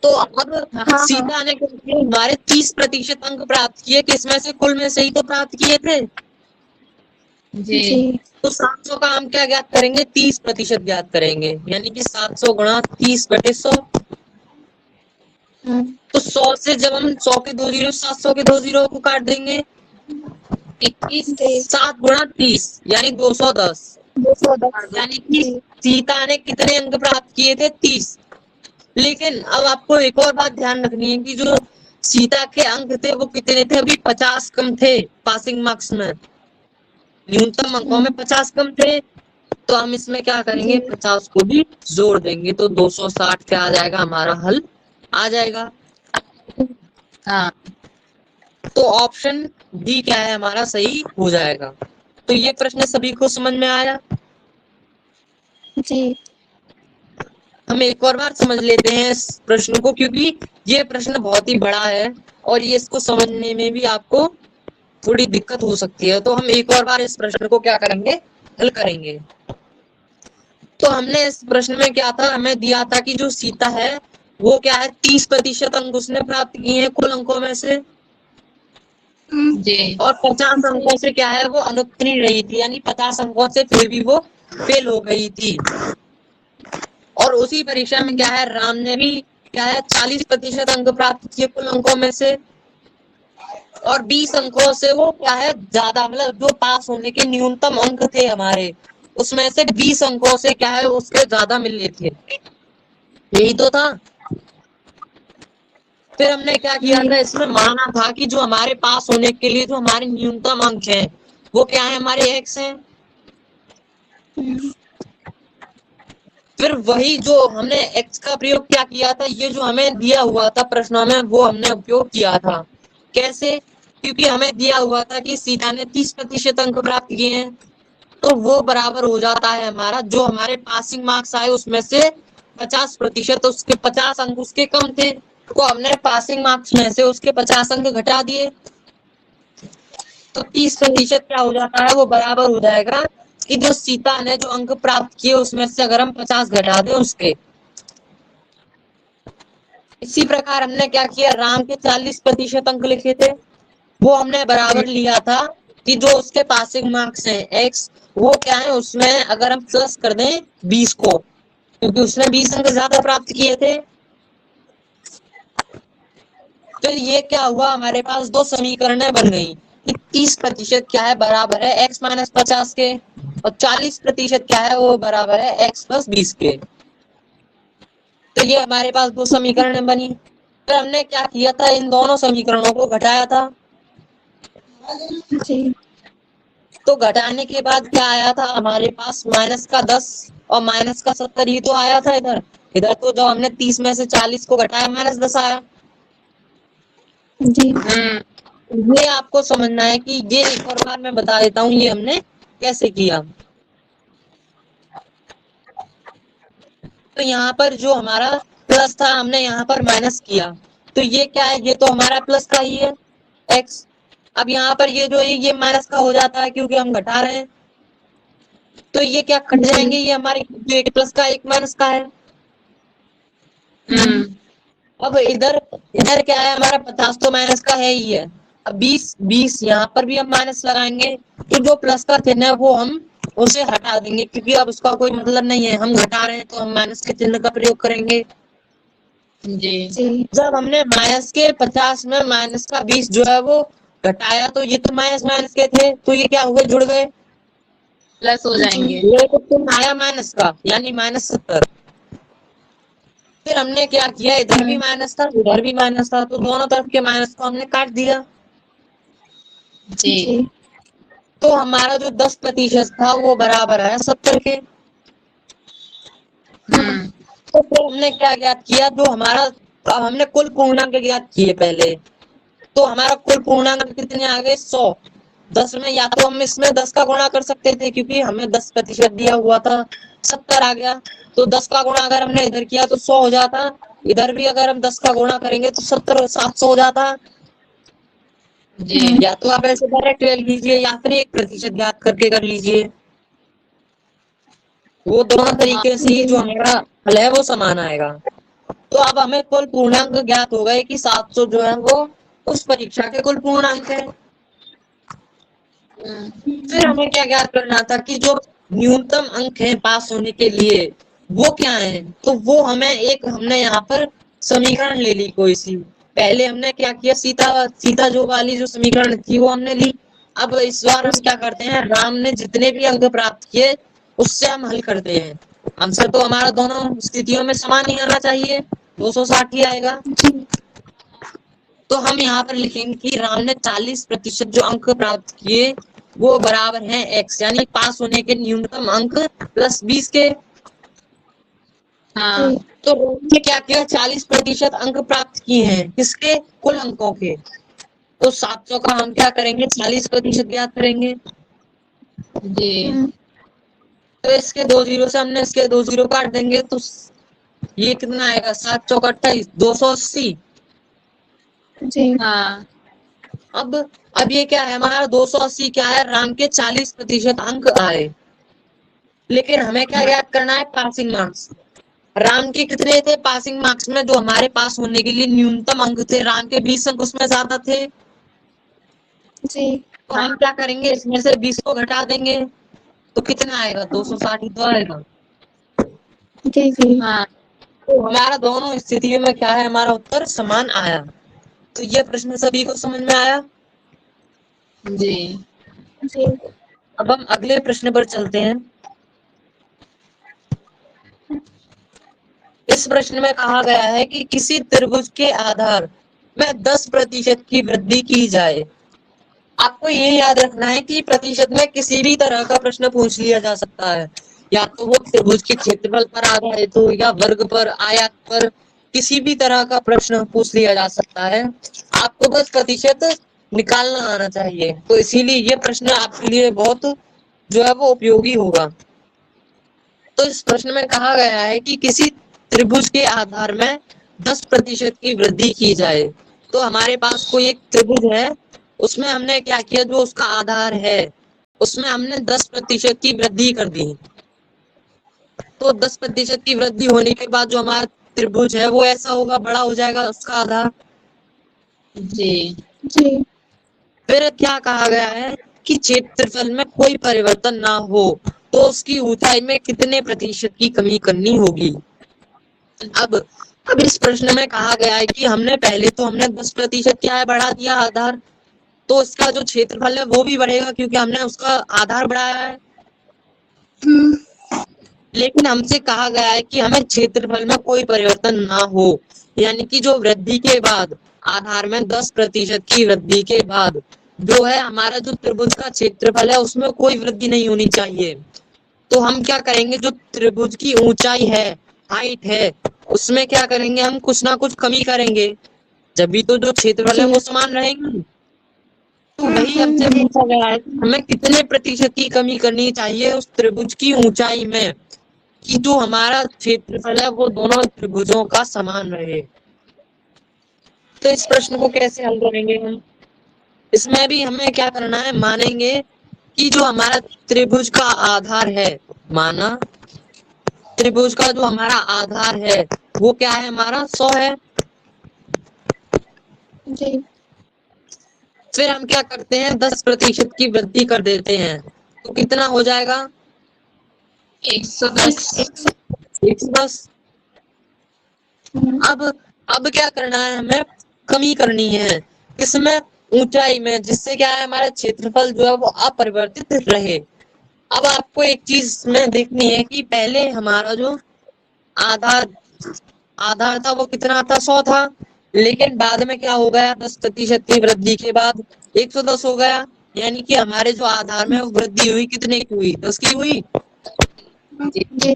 तो अब सीता ने हमारे 30% अंक प्राप्त किए, किसमें से, कुल में से ही तो प्राप्त किए थे। जी। तो 700 का हम क्या ज्ञात करेंगे, 30% ज्ञात करेंगे, यानी कि 700 गुणा 30/100। तो 100 से जब हम 100 के 2 जीरो, 700 के 2 जीरो को काट देंगे, 7 गुणा 30 यानी 210। यानी कि सीता ने कितने अंक प्राप्त किए थे, 30। लेकिन अब आपको एक और बात ध्यान रखनी है कि जो सीता के अंक थे वो कितने थे, अभी 50 कम थे पासिंग मार्क्स में, न्यूनतम अंकों में 50 कम थे। तो हम इसमें क्या करेंगे, 50 को भी जोड़ देंगे, तो 260 क्या आ जाएगा, हमारा हल आ जाएगा। हाँ। तो ऑप्शन डी क्या है, हमारा सही हो जाएगा। तो ये प्रश्न सभी को समझ में आया। जी। हम एक और बार समझ लेते हैं इस प्रश्न को, क्योंकि ये प्रश्न बहुत ही बड़ा है और ये इसको समझने में भी आपको थोड़ी दिक्कत हो सकती है। तो हम एक और बार इस प्रश्न को क्या करेंगे, हल करेंगे। तो हमने इस प्रश्न में क्या था, हमें दिया था कि जो सीता है वो क्या है 30% अंक उसने प्राप्त किए हैं कुल अंकों में से, जी। और 50 अंकों से क्या है वो अनुत्तीर्ण रही थी, यानी 50 अंकों से फिर भी वो फेल हो गई थी। और उसी परीक्षा में क्या है राम ने भी क्या है 40% अंक प्राप्त किए कुल अंकों में से, और 20 अंकों से वो क्या है ज्यादा, मतलब जो पास होने के न्यूनतम अंक थे हमारे उसमें से 20 अंकों से क्या है उसके ज्यादा मिले थे। यही तो था। फिर हमने क्या किया था, इसमें माना था कि जो हमारे पास होने के लिए जो हमारे न्यूनतम अंक हैं वो क्या है, हमारे x हैं। फिर वही जो हमने x का प्रयोग क्या किया था, ये जो हमें दिया हुआ था प्रश्नों में वो हमने उपयोग किया था। कैसे? क्योंकि हमें दिया हुआ था कि सीता ने 30% अंक प्राप्त किए हैं, तो वो बराबर हो जाता है हमारा जो हमारे पासिंग मार्क्स आए उसमें से 50%, उसके 50 अंक उसके कम थे, तो हमने पासिंग मार्क्स में से उसके 50 अंक घटा दिए। तो 30% क्या हो जाता है, वो बराबर हो जाएगा कि जो सीता ने जो अंक प्राप्त किए उसमें से अगर हम 50 घटा दें उसके। इसी प्रकार हमने क्या किया, राम के 40% अंक लिखे थे, वो हमने बराबर लिया था कि जो उसके पासिंग मार्क्स हैं x, वो क्या है उसमें अगर हम प्लस कर दें 20 को, क्योंकि उसने 20 अंक ज्यादा प्राप्त किए थे। तो ये क्या हुआ, हमारे पास दो समीकरणें बन गई कि 30% क्या है बराबर है x माइनस 50 के, और 40% क्या है वो बराबर है x प्लस 20 के। तो ये हमारे पास दो समीकरणें बनी। फिर हमने क्या किया था, इन दोनों समीकरणों को घटाया था। जी। तो घटाने के बाद क्या आया था हमारे पास, माइनस का 10 और माइनस का 70 ही तो आया था इधर। इधर तो जब हमने 30 में से 40 को घटाया माइनस 10 आया। जी। ये आपको समझना है कि ये एक और बार मैं बता देता हूँ ये हमने कैसे किया। तो यहाँ पर जो हमारा प्लस था हमने यहाँ पर माइनस किया, तो ये क्या है, ये तो हमारा प्लस का ही है x। अब यहाँ पर ये जो है ये माइनस का हो जाता है क्योंकि हम घटा रहे हैं, तो ये क्या कट जाएंगे, ये हमारे जो एक प्लस का एक माइनस का है। अब इधर इधर क्या है हमारा 50 तो माइनस का है ही है। अब 20 यहाँ पर भी हम माइनस लगाएंगे, तो जो प्लस का चिन्ह है वो हम उसे हटा देंगे, क्योंकि अब उसका कोई मतलब नहीं है, हम घटा रहे हैं तो हम माइनस के चिन्ह का प्रयोग करेंगे। जी। जब हमने माइनस के 50 में माइनस का 20 जो है वो घटाया, तो ये तो माइनस माइनस के थे, तो ये क्या हुए, जुड़ गए, प्लस हो जाएंगे। ये तो चिन्ह आया माइनस का, यानी -70। फिर हमने क्या किया, इधर भी माइनस था उधर भी माइनस था, तो दोनों तरफ के माइनस को हमने काट दिया। जी। तो हमारा जो 10% था वो बराबर है 70 के। तो फिर हमने क्या ज्ञात किया, जो हमारा, अब हमने कुल पूर्णांक ज्ञात किए पहले, तो हमारा कुल पूर्णांक कितने आ गए, 100। 10 में या तो हम इसमें 10 का गुणा कर सकते थे क्योंकि हमें 10% दिया हुआ था, 70 आ गया। तो 10 का गुणा अगर हमने इधर किया तो 100 हो जाता, इधर भी अगर हम 10 का गुणा करेंगे तो 70 700 हो जाता। या तो आप ऐसे डायरेक्ट ले लीजिए या फिर 1% ज्ञात करके कर लीजिए, वो दोनों तरीके से ही जो हमारा हल है वो समान आएगा। तो अब हमें कुल पूर्णांक ज्ञात हो गए कि 700 जो है वो उस परीक्षा के कुल पूर्णांक है। फिर हमें क्या ज्ञात करना था कि जो न्यूनतम अंक है पास होने के लिए वो क्या है, तो वो हमने यहाँ पर समीकरण ले ली कोई सी। पहले हमने क्या किया, सीता जो वाली जो समीकरण थी वो हमने ली। अब इस बार हम क्या करते हैं, राम ने जितने भी अंक प्राप्त किए उससे हम हल करते हैं। आंसर तो हमारा दोनों स्थितियों में समान ही आना चाहिए, 260 ही आएगा। तो हम यहाँ पर लिखेंगे कि राम ने 40% जो अंक प्राप्त किए वो बराबर है x, यानी पास होने के न्यूनतम अंक प्लस 20 के। हाँ। तो राम ने क्या किया, 40% अंक प्राप्त किए हैं, किसके, कुल अंकों के। तो 700 का हम क्या करेंगे, 40% ज्ञात करेंगे। जी तो इसके 2 जीरो से हमने इसके 2 जीरो काट देंगे तो ये कितना आएगा, 7 चौक 28, 280। जी हाँ अब ये क्या है हमारा 280 क्या है, राम के 40% अंक आए। लेकिन हमें क्या याद करना है, पासिंग मार्क्स। राम के कितने थे पासिंग मार्क्स में, जो हमारे पास होने के लिए न्यूनतम अंक थे, राम के 20 अंक उसमें ज्यादा थे। जी तो हम क्या करेंगे, इसमें से 20 को घटा देंगे तो कितना आएगा, 260 ही तो आएगा। जी जी हाँ तो हमारा दोनों स्थितियों में क्या है, हमारा उत्तर समान आया। तो ये प्रश्न सभी को समझ में आया। जी जी अब हम अगले प्रश्न पर चलते हैं। इस प्रश्न में कहा गया है कि किसी त्रिभुज के आधार में 10% की वृद्धि की जाए। आपको ये याद रखना है कि प्रतिशत में किसी भी तरह का प्रश्न पूछ लिया जा सकता है, या तो वो त्रिभुज के क्षेत्रफल पर आधारित हो या वर्ग पर, आयत पर, किसी भी तरह का प्रश्न पूछ लिया जा सकता है। आपको बस प्रतिशत निकालना आना चाहिए, तो इसीलिए ये प्रश्न आपके लिए बहुत जो है वो उपयोगी होगा। तो इस प्रश्न में कहा गया है कि किसी त्रिभुज के आधार में 10% की वृद्धि की जाए। तो हमारे पास कोई एक त्रिभुज है, उसमें हमने क्या किया, जो उसका आधार है उसमें हमने 10% की वृद्धि कर दी। तो 10% की वृद्धि होने के बाद जो हमारा त्रिभुज है वो ऐसा होगा, बड़ा हो जाएगा उसका आधार। जी जी फिर क्या कहा गया है कि क्षेत्रफल में कोई परिवर्तन ना हो तो उसकी ऊंचाई में कितने प्रतिशत की कमी करनी होगी। अब इस प्रश्न में कहा गया है कि हमने 10% क्या है बढ़ा दिया आधार, तो इसका जो क्षेत्रफल है वो भी बढ़ेगा क्योंकि हमने उसका आधार बढ़ाया है। लेकिन हमसे कहा गया है कि हमें क्षेत्रफल में कोई परिवर्तन ना हो, यानी कि जो वृद्धि के बाद आधार में 10% की वृद्धि के बाद जो है हमारा जो त्रिभुज का क्षेत्रफल है उसमें कोई वृद्धि नहीं होनी चाहिए। तो हम क्या करेंगे, जो त्रिभुज की ऊंचाई है, हाइट है, उसमें क्या करेंगे, हम कुछ ना कुछ कमी करेंगे, जब भी तो जो क्षेत्रफल है वो समान रहेगा। तो वही हमसे पूछा गया है कि हमें कितने प्रतिशत की कमी करनी चाहिए उस त्रिभुज की ऊंचाई में, कि जो हमारा क्षेत्रफल है वो दोनों त्रिभुजों का समान रहे। तो इस प्रश्न को कैसे हल करेंगे हम, इसमें भी हमें क्या करना है, मानेंगे कि जो हमारा त्रिभुज का आधार है, माना त्रिभुज का जो हमारा आधार है वो क्या है, हमारा 100 है। जी फिर हम क्या करते हैं, 10% की वृद्धि कर देते हैं तो कितना हो जाएगा, 110 110। अब क्या करना है, हमें कमी करनी है किसमें, ऊंचाई में, जिससे क्या है हमारा क्षेत्रफल जो है वो अपरिवर्तित रहे। अब आपको एक चीज में देखनी है कि पहले हमारा जो आधार आधार था वो कितना था, 100 था, लेकिन बाद में क्या हो गया, 10% की वृद्धि के बाद 110 हो गया। यानी कि हमारे जो आधार में वो वृद्धि हुई, कितने की हुई, 10 की हुई, जी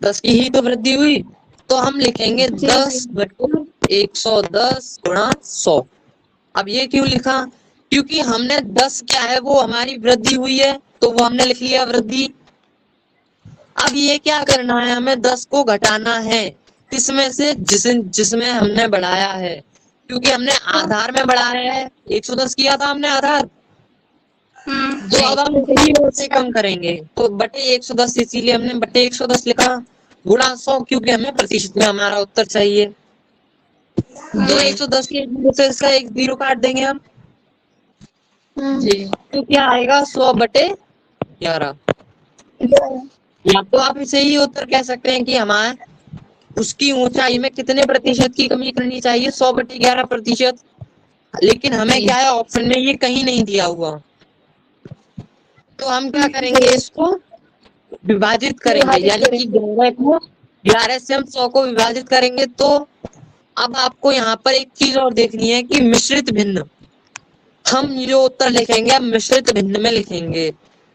10 की ही तो वृद्धि हुई। तो हम लिखेंगे 10/110 गुणा 100। अब ये क्यों लिखा, क्योंकि हमने 10 क्या है वो हमारी वृद्धि हुई है तो वो हमने लिख लिया वृद्धि। अब ये क्या करना है, हमें 10 को घटाना है किसमें से, जिसमें हमने बढ़ाया है, क्योंकि हमने आधार में बढ़ाया है, 110 किया था हमने आधार। तो अब हम इसी ओर से कम करेंगे तो बटे 110, इसीलिए हमने बटे 110 लिखा, गुणा 100 क्योंकि हमें प्रतिशत में हमारा उत्तर चाहिए। तो 110 के जीरो से इसका एक जीरो काट देंगे हम, जी तो क्या आएगा, 100/11। या तो आप इसे ही उत्तर कह सकते हैं कि हमारे उसकी ऊंचाई में कितने प्रतिशत की कमी करनी चाहिए, 100/11%। लेकिन हमें क्या है, ऑप्शन में ये कहीं नहीं दिया हुआ, तो हम क्या करेंगे, इसको विभाजित करेंगे, यानी कि 11 से हम 100 को विभाजित करेंगे। तो अब आपको यहाँ पर एक चीज और देखनी है कि मिश्रित भिन्न, हम जो उत्तर लिखेंगे हम मिश्रित भिन्न में लिखेंगे।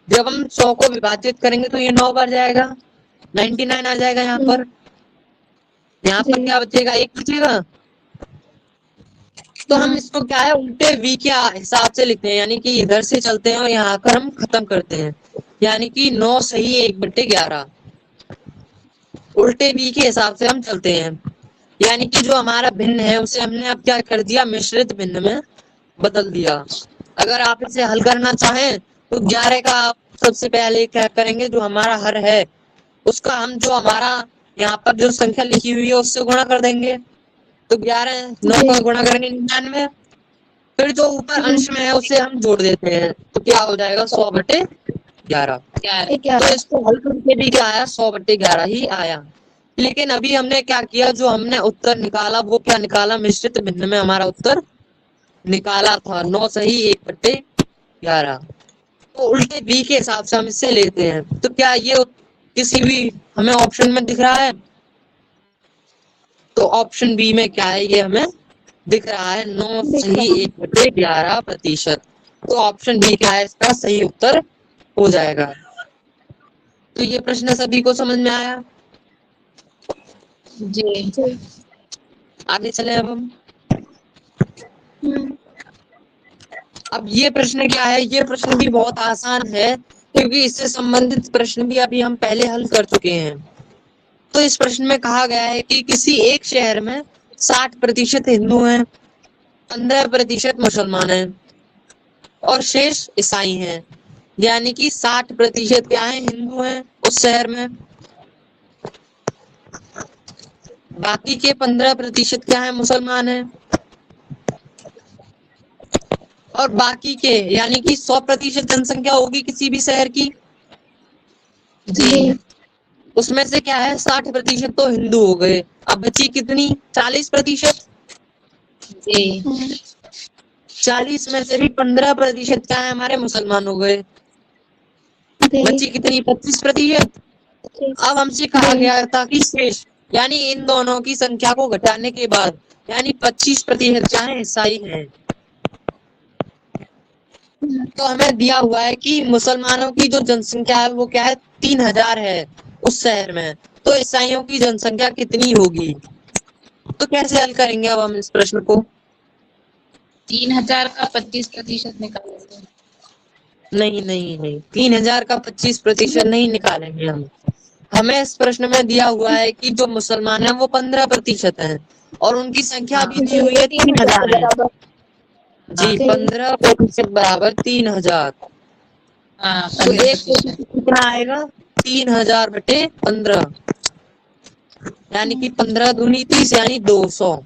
जब हम 100 को विभाजित करेंगे तो ये 9 बार जाएगा, 99 आ जाएगा यहाँ पर। यहाँ पर क्या बचेगा, 1 बचेगा। तो हम इसको क्या है उल्टे v के हिसाब से लिखते हैं, यानी कि इधर से चलते हैं और यहाँ आकर हम खत्म करते हैं, यानी कि 9 सही 1/11। उल्टे v के हिसाब से हम चलते हैं, यानी कि जो हमारा भिन्न है उसे हमने अब क्या कर दिया, मिश्रित भिन्न में बदल दिया। अगर आप इसे हल करना चाहें तो 11 का आप सबसे पहले क्या करेंगे, जो हमारा हर है उसका हम जो हमारा यहाँ पर जो संख्या लिखी हुई है उससे गुणा कर देंगे। तो 11 9 का गुणा करेंगे 99, फिर जो ऊपर अंश में है उसे हम जोड़ देते हैं, तो क्या हो जाएगा 100/11। तो इसको हल करके भी क्या आया, 100/11 ही आया। लेकिन अभी हमने क्या किया, जो हमने उत्तर निकाला वो क्या निकाला, मिश्रित भिन्न में हमारा उत्तर निकाला था 9 सही 1/11। तो उल्टे बी के हिसाब से हम इससे लेते हैं, तो क्या ये किसी भी हमें ऑप्शन में दिख रहा है, तो ऑप्शन बी में क्या है, ये हमें दिख रहा है 9 सही 1/11%। तो ऑप्शन बी क्या है, इसका सही उत्तर हो जाएगा। तो ये प्रश्न सभी को समझ में आया? जी। आगे चले अब हम। अब ये प्रश्न क्या है, ये प्रश्न भी बहुत आसान है, क्योंकि इससे संबंधित प्रश्न भी अभी हम पहले हल कर चुके हैं। तो इस प्रश्न में कहा गया है कि किसी एक शहर में 60% हिंदू हैं, 15% मुसलमान हैं और शेष ईसाई हैं, यानी कि 60% क्या है, हिंदू हैं उस शहर में, बाकी के 15% क्या है, मुसलमान हैं, और बाकी के यानी कि 100% जनसंख्या होगी किसी भी शहर की जी। उसमें से क्या है 60% तो हिंदू हो गए, अब बची कितनी 40%। जी। 40 में से भी 15% क्या है, हमारे मुसलमान हो गए, बची कितनी 25%। अब हमसे कहा गया था कि शेष यानी इन दोनों की संख्या को घटाने के बाद यानी 25% क्या है, ईसाई हैं। तो हमें दिया हुआ है कि मुसलमानों की जो जनसंख्या है वो क्या है 3000 है उस शहर में, तो ईसाइयों की जनसंख्या कितनी होगी। तो कैसे हल करेंगे अब हम इस प्रश्न को? 3000 का 25% निकालेंगे। नहीं नहीं नहीं, 3000 का 25% नहीं निकालेंगे हम। हमें इस प्रश्न में दिया हुआ है कि जो मुसलमान है वो 15% है और उनकी संख्या भी दी हुई है 3000 है। जी, 15% बराबर 3000। तो एक कितना आएगा 3000/15, यानी कि 15 दूनी 30 यानी 200।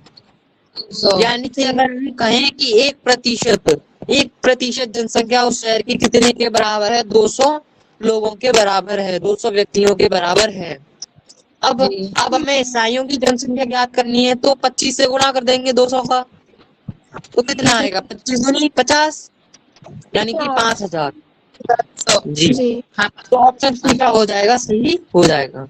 यानी कि अगर हम कहें कि 1% जनसंख्या उस शहर की कितने के बराबर है, 200 लोगों के बराबर है, 200 व्यक्तियों के बराबर है। अब हमें ईसाइयों की जनसंख्या ज्ञात करनी है, तो 25 से गुणा कर देंगे 200 का, तो कितना आएगा 25 दूनी 50 यानी कि 5000। जी हाँ, तो ऑप्शन सी का हो जाएगा, सही हो जाएगा।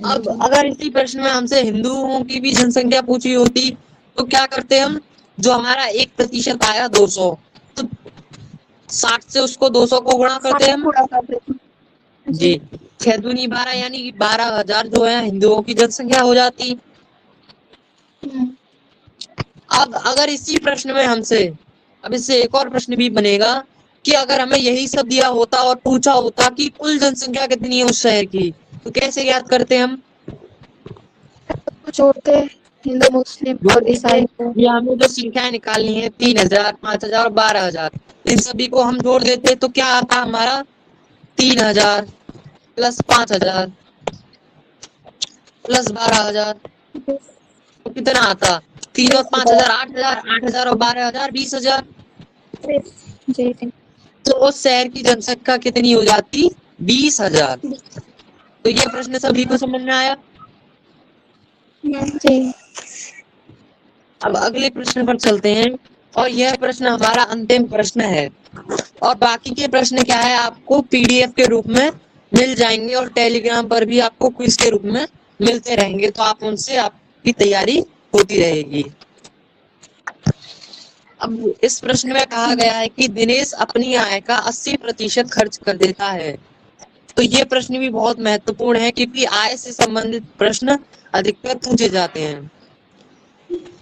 अब अगर इसी प्रश्न में हमसे हिंदुओं की भी जनसंख्या पूछी होती तो क्या करते हम, जो हमारा 1% आया 200, तो 60 से उसको 200 को गुणा करते हम। जी, 6 दूनी 12 यानी कि 12000 जो है हिंदुओं की जनसंख्या हो जाती। अब अगर इसी प्रश्न में हमसे अब इससे एक और प्रश्न भी बनेगा कि अगर हमें यही सब दिया होता और पूछा होता कि कुल जनसंख्या कितनी है उस शहर की, तो कैसे याद करते हम? जोड़ते हिंदू मुस्लिम और ईसाई को। ये हमें जो संख्याएं निकालनी है 3000 5000 और 12000, इन सभी को हम जोड़ देते तो क्या आता हमारा 3000 प्लस 5000 प्लस 12000, तो कितना आता 3 और 5000 8000, 8000 और 12000 20000। जी। तो उस शहर की जनसंख्या कितनी हो जाती 20000। तो ये प्रश्न सभी को समझ में आया? जी। अब अगले प्रश्न पर चलते हैं और यह प्रश्न हमारा अंतिम प्रश्न है और बाकी के प्रश्न क्या है आपको पीडीएफ के रूप में मिल जाएंगे और टेलीग्राम पर भी आपको क्विज के रूप में मिलते रहेंगे, तो आप उनसे आपकी तैयारी होती रहेगी। अब इस प्रश्न में कहा गया है कि दिनेश अपनी आय का 80% खर्च कर देता है। तो ये प्रश्न भी बहुत महत्वपूर्ण है क्योंकि आय से संबंधित प्रश्न अधिकतर पूछे जाते हैं।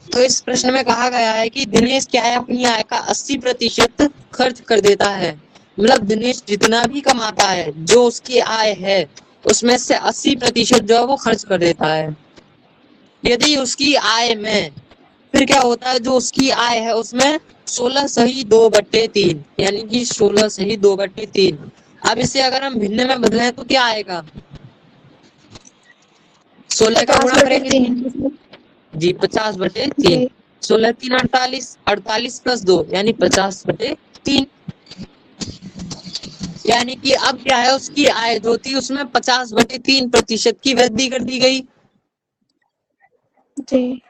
तो इस प्रश्न में कहा गया है कि दिनेश क्या है अपनी आय का 80% खर्च कर देता है। मतलब दिनेश जितना भी कमाता है, जो उसकी आय है उसमें से 80% जो है वो खर्च कर देता है। यदि उसकी आय में फिर क्या होता है, जो उसकी आय है उसमें 16 सही 2/3 यानी कि 16 सही 2/3। अब इसे अगर हम भिन्न में बदलें तो क्या आएगा? 16 का गुणा करेंगे 50/3 जी 50/3। जी 16 3 48, 48 + 2 यानी 50/3। यानी कि अब क्या है, उसकी आय जो थी उसमें 50/3% की वृद्धि कर दी गई। जी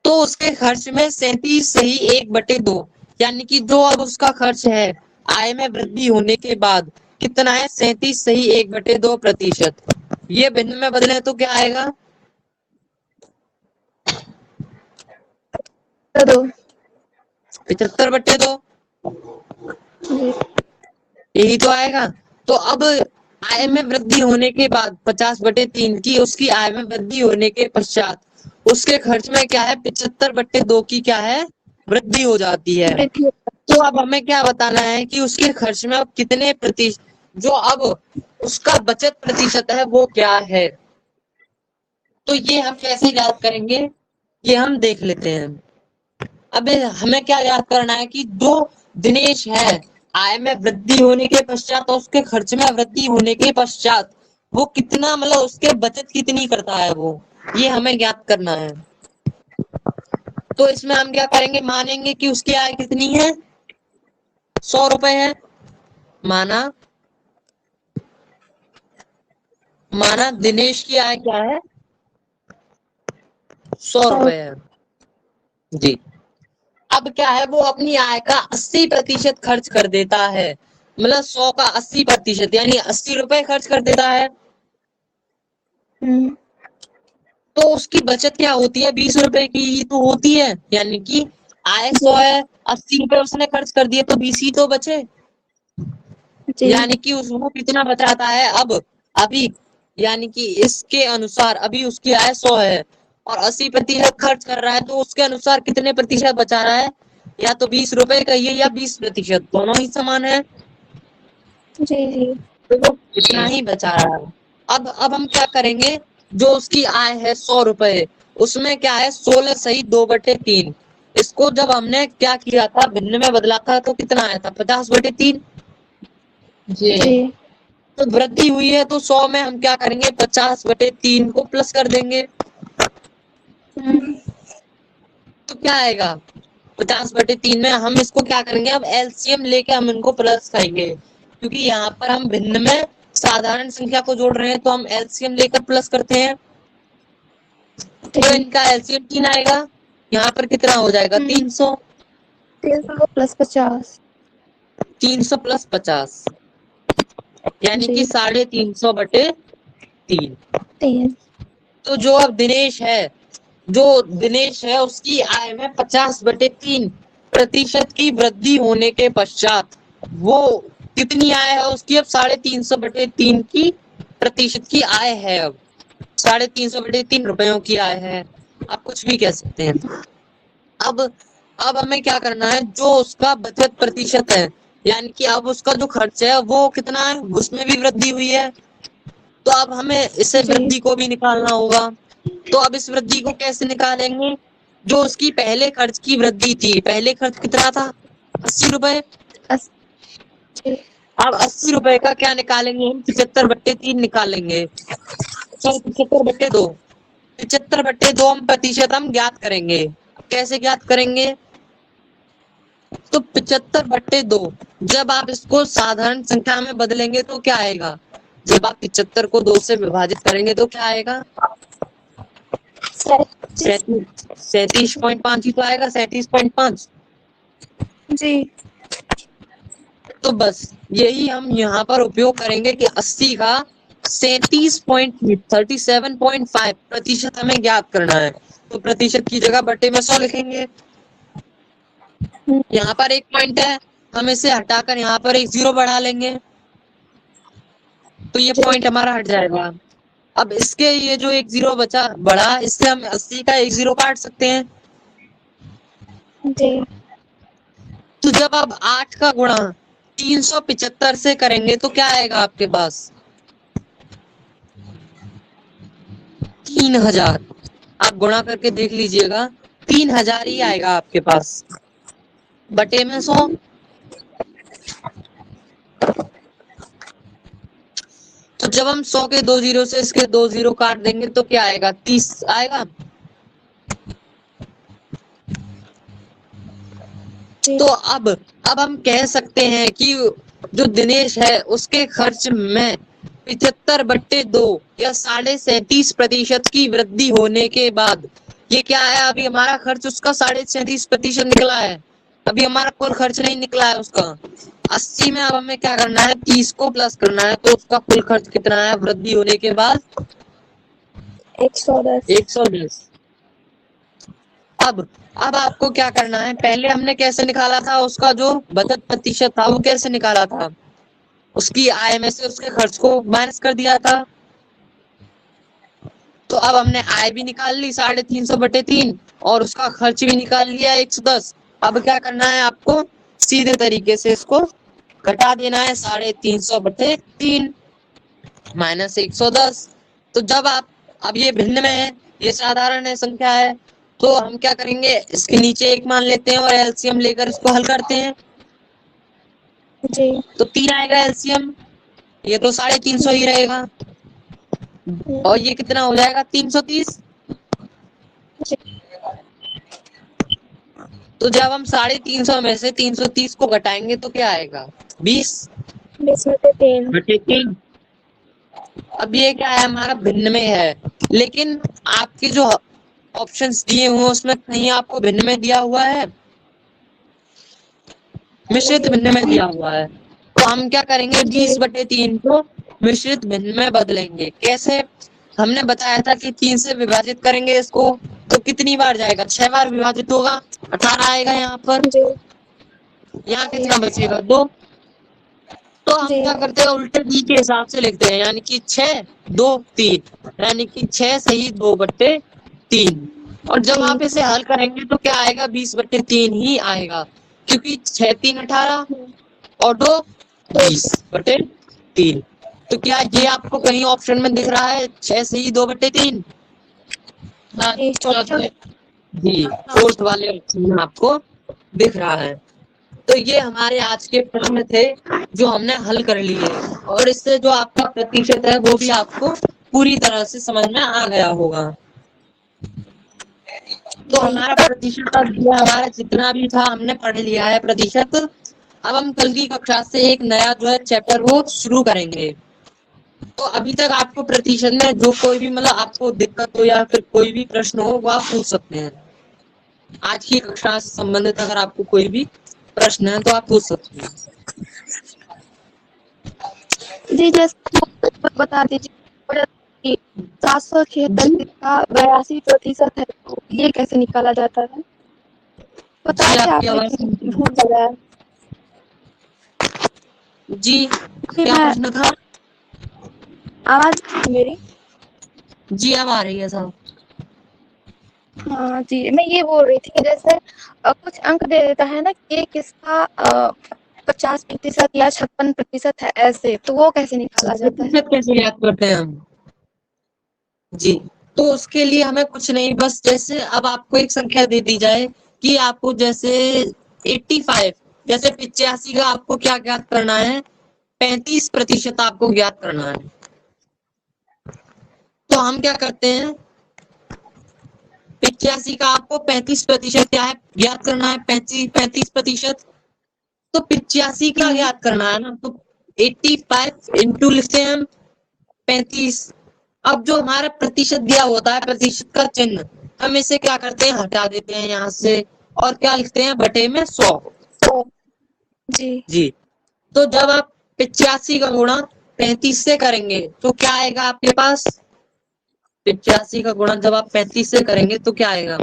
तो उसके खर्च में 37 सही 1/2 यानी कि जो अब उसका खर्च है आय में वृद्धि होने के बाद कितना है? 37 सही 1/2%। ये भिन्न में बदले तो क्या आएगा? 2 75/2 जी यही तो आएगा। तो अब आय में वृद्धि होने के बाद 50/3 की उसकी आय में वृद्धि होने के पश्चात उसके खर्च में क्या है? 75/2 की क्या है? वृद्धि हो जाती है। वृद्धि तो अब हमें क्या बताना है कि उसके खर्च में अब कितने प्रतिशत, जो अब उसका बचत प्रतिशत है वो क्या है। तो ये हम कैसे याद करेंगे, ये हम देख लेते हैं। अब हमें क्या याद करना है कि जो दिनेश है आय में वृद्धि होने के पश्चात और उसके खर्च में वृद्धि होने के पश्चात वो कितना, मतलब उसके बचत कितनी करता है वो, ये हमें ज्ञात करना है। तो इसमें हम क्या करेंगे, मानेंगे कि उसकी आय कितनी है? 100 रुपए है। माना दिनेश की आय क्या है? 100 रुपए है जी। अब क्या है, वो अपनी आय का 80% खर्च कर देता है। मतलब 100 का 80% यानी 80 रुपए खर्च कर देता है। तो उसकी बचत क्या होती है? 20 रुपए की ही तो होती है। यानी कि आय 100 है, 80 रुपए उसने खर्च कर दिए तो 20 ही तो बचे। जी यानी कि उसको कितना बचाता है अब अभी, यानी कि इसके अनुसार अभी उसकी आय 100 है और 80% खर्च कर रहा है, तो उसके अनुसार कितने प्रतिशत बचा रहा है? या तो 20 रुपए कहिए या 20%, दोनों ही समान है। जी जी तो वो इतना ही बचा रहा है। अब हम क्या करेंगे, जो उसकी आय है 100 रुपए, उसमें क्या है? 16 सही 2/3। इसको जब हमने क्या किया था, भिन्न में बदला था, तो कितना आया था? 50/3 जी। जी तो वृद्धि हुई है तो 100 में हम क्या करेंगे? 50/3 को प्लस कर देंगे। तो क्या आएगा? 50/3 में हम इसको क्या करेंगे, अब एलसीएम लेके हम इनको प्लस करेंगे, क्योंकि यहाँ पर हम भिन्न में साधारण संख्या को जोड़ रहे हैं, तो हम एलसीएम लेकर प्लस करते हैं। तो इनका एलसीएम 3 आएगा। यहाँ पर कितना हो जाएगा? 300। 300 + 50 300 + 50 यानी कि जी 350/3। 3 तो जो अब दिनेश है उसकी आय में 50/3% की वृद्धि होने के पश्चात वो कितनी आय है उसकी? अब 350/3 की प्रतिशत की आय है। अब 350/3 रुपयों की आय है। आप कुछ भी कह सकते हैं। अब अब हमें क्या करना है, जो उसका बचत प्रतिशत है, यानी कि अब उसका जो खर्च है वो कितना है, उसमें भी वृद्धि हुई है। तो अब हमें इसे जी वृद्धि को भी निकालना होगा। तो अब इस वृद्धि को कैसे निकालेंगे? जो उसकी पहले खर्च की वृद्धि थी, पहले खर्च कितना था? 80 रुपए। 80 जी अब 80 रुपए का क्या निकालेंगे हम? 75/3 निकालेंगे। 75/2, 75/2 हम प्रतिशत हम ज्ञात करेंगे। कैसे ज्ञात करेंगे? तो 75/2 जब आप इसको साधारण संख्या में बदलेंगे तो क्या आएगा? जब आप 75 को 2 से विभाजित करेंगे तो क्या आएगा? 37.5 ही तो आएगा, 37.5। जी तो बस यही हम यहाँ पर उपयोग करेंगे कि 80 का 37.5% हमें ज्ञात करना है। तो प्रतिशत की जगह बटे में 100 लिखेंगे। यहाँ पर एक पॉइंट है, हम इसे हटाकर यहाँ पर एक 0 बढ़ा लेंगे, तो ये पॉइंट हमारा हट जाएगा। अब इसके ये जो एक 0 बचा बढ़ा, इससे हम 80 का एक 0 काट सकते हैं। जी तो जब आप 8 का गुणा 375 से करेंगे तो क्या आएगा आपके पास? 3000। आप गुणा करके देख लीजिएगा, 3000 ही आएगा आपके पास, बटे में 100। तो जब हम 100 के 2 जीरो से इसके 2 जीरो काट देंगे तो क्या आएगा? 30 आएगा। जी तो अब हम कह सकते हैं कि जो दिनेश है उसके खर्च में 75/2 या 37.5% की वृद्धि होने के बाद ये क्या है? अभी हमारा खर्च उसका 37.5% निकला है, अभी हमारा कुल खर्च नहीं निकला है उसका। 80 में अब हमें क्या करना है? 30 को प्लस करना है, तो उसका कुल खर्च कितना है वृद्धि होने के बाद? 110 110। अब आपको क्या करना है? पहले हमने कैसे निकाला था उसका जो बचत प्रतिशत था, वो कैसे निकाला था? उसकी आय में से उसके खर्च को माइनस कर दिया था। तो अब हमने आय भी निकाल ली 350/3 और उसका खर्च भी निकाल लिया 110। अब क्या करना है आपको? सीधे तरीके से इसको घटा देना है 350/3 माइनस 110। तो जब आप, अब ये भिन्न में है, ये साधारण है संख्या है, तो हम क्या करेंगे? इसके नीचे 1 मान लेते हैं और एलसीएम लेकर इसको हल करते हैं। जी तो 3 आएगा एलसीएम, ये तो 350 ही रहेगा, और ये कितना हो जाएगा? 330। जी तो जब हम 350 में से 330 को घटाएंगे तो क्या आएगा? 20 20/3 बटे 3। अब ये क्या है? हमारा भिन्न में है, लेकिन आपके जो ऑप्शंस दिए हुए हैं उसमें कहीं आपको भिन्न में दिया हुआ है? मिश्रित भिन्न में दिया हुआ है। तो हम क्या करेंगे? 20/3 को मिश्रित भिन्न में बदलेंगे। कैसे? हमने बताया था कि 3 से विभाजित करेंगे इसको, तो कितनी बार जाएगा? 6 बार विभाजित होगा, 18 आएगा यहाँ पर। जी यहाँ कितना बचेगा? 2। तो हम जी क्या करते हैं? उल्टे d के हिसाब से लिखते हैं, यानी कि 6 2 3, यानी कि 6 सही 2/3। और जब आप इसे हल करेंगे तो क्या आएगा? 20/3 ही आएगा, क्योंकि 6 3 18 और 2 20/3। तो क्या ये आपको कहीं ऑप्शन में दिख रहा है 6 सही 2/3? जी चौथा जी, फोर्थ वाले ऑप्शन में आपको दिख रहा है। तो ये हमारे आज के प्रश्न थे जो हमने हल कर लिए, और इससे जो आपका प्रतिशत है वो भी आपको पूरी तरह से समझ में आ गया होगा। तो हमारा प्रतिशत अब ये हमारा जितना भी था हमने पढ़ लिया है प्रतिशत। अब हम कल की कक्षा से एक नया जो है चैप्टर वो शुरू करेंगे। तो अभी तक आपको प्रतिशत में जो कोई भी मतलब आपको दिक्कत हो या फिर कोई भी प्रश्न हो वो आप पूछ सकते हैं। आज की कक्षा से संबंधित अगर आपको कोई भी प्रश्न है तो आप पूछ सकते हैं। जी जैसे बता दीजिए 776 का 82% है, तो ये कैसे निकाला जाता है? बताया जी, था आपकी आपने आवाज कि भूल गया। जी, क्या प्रश्न था? आवाज मेरी? जी, अब आ रही है साहब। हाँ जी, मैं ये बोल रही थी कि जैसे कुछ अंक दे देता है ना कि ये किसका 50% या 56% है, ऐसे तो वो कैसे निकाला जाता है? प्रतिशत कैसे याद करते हैं हम? जी, तो उसके लिए हमें कुछ नहीं, बस जैसे अब आपको एक संख्या दे दी जाए कि आपको जैसे 85, जैसे 85 का आपको क्या ज्ञात करना है? 35% आपको ज्ञात करना है। तो हम क्या करते हैं? 85 का आपको 35% क्या है ज्ञात करना है? 35%। तो 85 का ज्ञात करना है ना, तो 85 इंटू लिखते हैं हम 35। अब जो हमारा प्रतिशत दिया होता है, प्रतिशत का चिन्ह, हम इसे क्या करते हैं? हटा देते हैं यहाँ से, और क्या लिखते हैं? बटे में 100। जी जी, तो जब आप 85 का गुणा 35 से करेंगे तो क्या आएगा आपके पास? 85 का गुणा जब आप 35 से करेंगे तो क्या आएगा?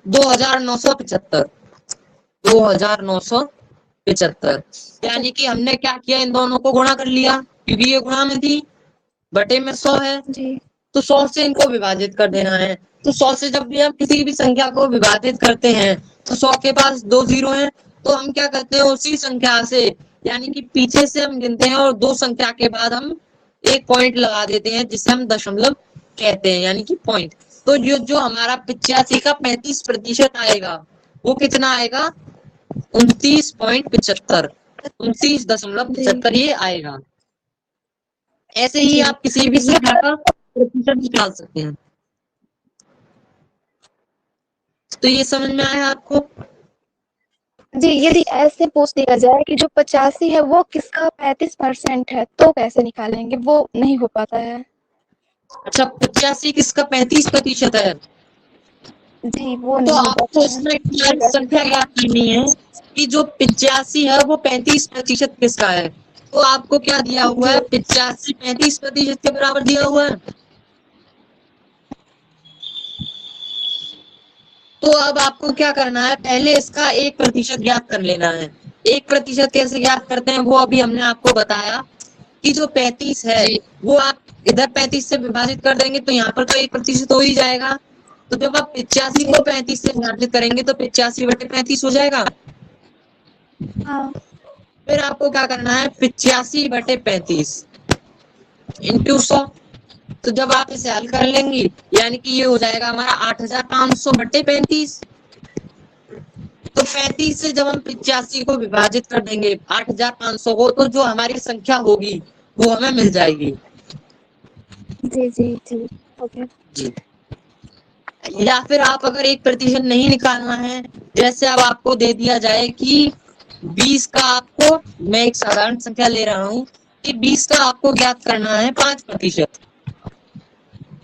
दो हजार 975। 75। यानी कि हमने क्या किया, इन दोनों को गुणा कर लिया, क्योंकि ये गुणा में थी, बटे में 100 है, जी तो 100 से इनको विभाजित कर देना है। तो 100 से जब भी हम किसी भी संख्या को विभाजित करते हैं तो 100 के पास 2 जीरो हैं, तो हम क्या करते हैं, उसी संख्या से यानी कि पीछे से हम गिनते हैं और 2 संख्या के बाद हम एक पॉइंट लगा देते हैं, जिसे हम दशमलव कहते हैं, यानी कि पॉइंट। तो जो हमारा 85 का 35% आएगा वो कितना आएगा, 29.75, 29.75 ये आएगा। ऐसे ही जी। आप किसी भी संख्या का प्रतिशत निकाल सकते हैं। तो ये समझ में आया आपको? जी, यदि ऐसे पूछ दिया जाए कि जो 85 है वो किसका 35% है, तो कैसे निकालेंगे? वो नहीं हो पाता है। अच्छा, 85 किसका 35% है? जी, वो तो नहीं हो आपको पाता है। इसमें क्या संख्या ज्ञात करनी है कि जो 85 है वो 35% किसका है। तो आपको क्या दिया हुआ है, 85 35% के बराबर दिया हुआ है। तो अब आपको क्या करना है, पहले इसका 1% ज्ञात कर लेना है। 1% कैसे ज्ञात करते हैं वो अभी हमने आपको बताया कि जो 35 है वो आप इधर 35 से विभाजित कर देंगे तो यहाँ पर तो 1% हो ही जाएगा। तो जब आप 85 को 35 से विभाजित करेंगे तो 85/35 हो जाएगा। हाँ, फिर आपको क्या करना है, 85/35 इंटू 100। तो जब आप इसे हल कर लेंगी यानी कि ये हो जाएगा हमारा 8500/35। तो 35 से जब हम 85 को विभाजित कर देंगे 8500 को, तो जो हमारी संख्या होगी वो हमें मिल जाएगी। जी, जी, जी। ओके। जी। या फिर आप अगर 1% नहीं निकालना है, जैसे अब आपको दे दिया जाए कि 20 का आपको, मैं एक साधारण संख्या ले रहा हूँ कि 20 का आपको ज्ञात करना है 5%।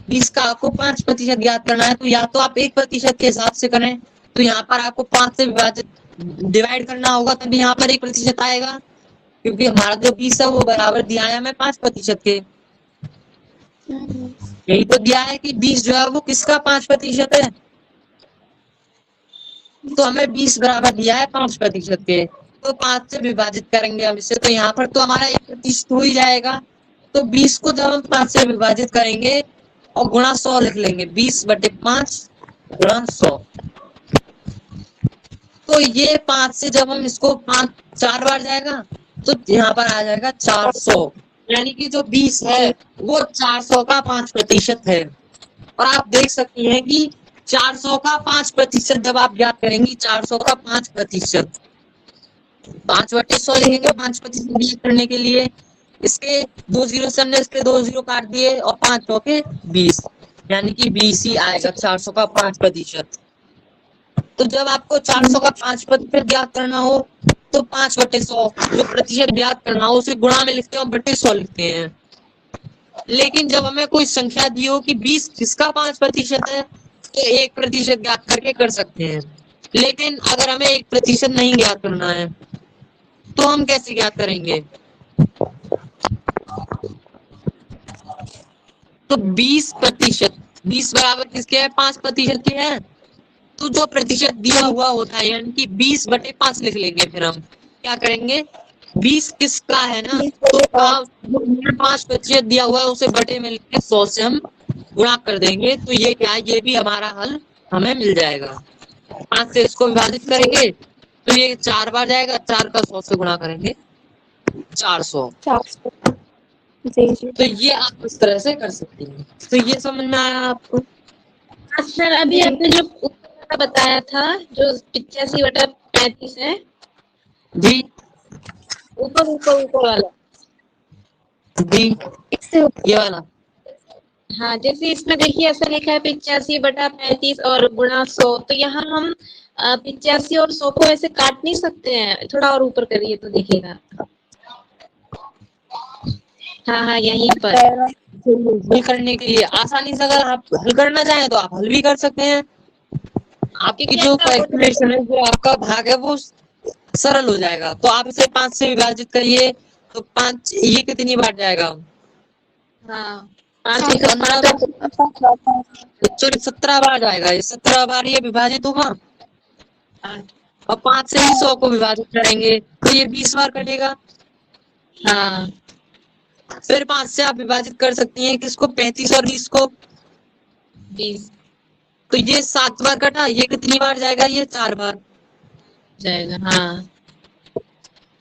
20 का आपको 5% ज्ञात करना है, तो या तो आप 1% के हिसाब से करें, तो यहाँ पर आपको 5 से विभाजित डिवाइड करना होगा, तभी यहाँ पर 1% आएगा, क्योंकि हमारा जो 20 है वो बराबर दिया है हमें 5% के। यही तो दिया है कि 20 जो है वो किसका 5% है, तो हमें 20 बराबर दिया है 5% के। तो 5 से विभाजित करेंगे हम इसे, तो यहाँ पर तो हमारा 1% हो ही जाएगा। तो 20 को जब हम 5 से विभाजित करेंगे और गुणा 100 लिख लेंगे, 20/5 गुणा 100। तो ये 5 से जब हम इसको 5 4 बार जाएगा तो यहाँ पर आ जाएगा 400, यानी कि जो 20 है वो 400 का 5% है। और आप देख सकती हैं कि 400 का 5% जब आप ज्ञात करेंगी, 400 का 5%, 5/100 लिखेंगे 5% ज्ञात करने के लिए। इसके 2 जीरो से हमने इसके 2 जीरो काट दिए और 5 के 20, यानी कि 20 ही आएगा 400 का 5%। तो जब आपको 400 का 5% ज्ञात करना हो तो 5/100 जो प्रतिशत ज्ञात करना हो उसे गुणा में लिखते हैं और बटे 100 लिखते हैं। लेकिन जब हमें कोई संख्या दी हो कि 20 किसका 5% है, तो 1% ज्ञात करके कर सकते हैं। लेकिन अगर हमें 1% नहीं ज्ञात करना है तो हम कैसे ज्ञात करेंगे? तो 20%, 20 बराबर किसके है, 5% के है। तो जो प्रतिशत दिया हुआ होता है यानी कि 20/5 लिख लेंगे। फिर हम क्या करेंगे, 20 किसका है ना, तो 5% दिया हुआ है उसे बटे में लिख के 100 से हम गुणा कर देंगे। तो ये क्या है, ये भी हमारा हल हमें मिल जाएगा। 5 से इसको विभाजित करेंगे तो ये 4 बार जाएगा, 4 का 100 से गुणा करेंगे 400। 400। जी, जी। तो ये आप इस तरह से कर सकती हैं। तो ये समझ में आया आपको? सर अभी आपने जो उत्तर बताया था जो 85/35 है, जी ऊपर ऊपर ऊपर वाला, जी इससे ये वाला। हाँ जैसे इसमें देखिए ऐसा लिखा है 85/35 और गुणा 100, तो यहाँ हम 85 और 100 को ऐसे काट नहीं सकते हैं, थोड़ा और ऊपर करिए तो देखिएगा। हाँ हाँ यहीं पर। हल करने के लिए आसानी से अगर आप हल करना चाहें तो आप हल भी कर सकते हैं। आपकी जो कैलकुलेशन है, जो आपका भाग है वो सरल हो जाएगा। तो आप इसे 5 से विभाजित करिए तो 5 ये कितनी बार जाएगा, हाँ 17 बार जाएगा। ये 17 बार ये विभाजित होगा। और 5 से ही 100 को विभाजित करेंगे तो ये 20 बार कटेगा। हाँ फिर 5 से आप विभाजित कर सकती हैं किसको, 35 और 20 को। 20 तो ये 7 बार कटा, ये कितनी बार जाएगा, ये 4 बार जाएगा। हाँ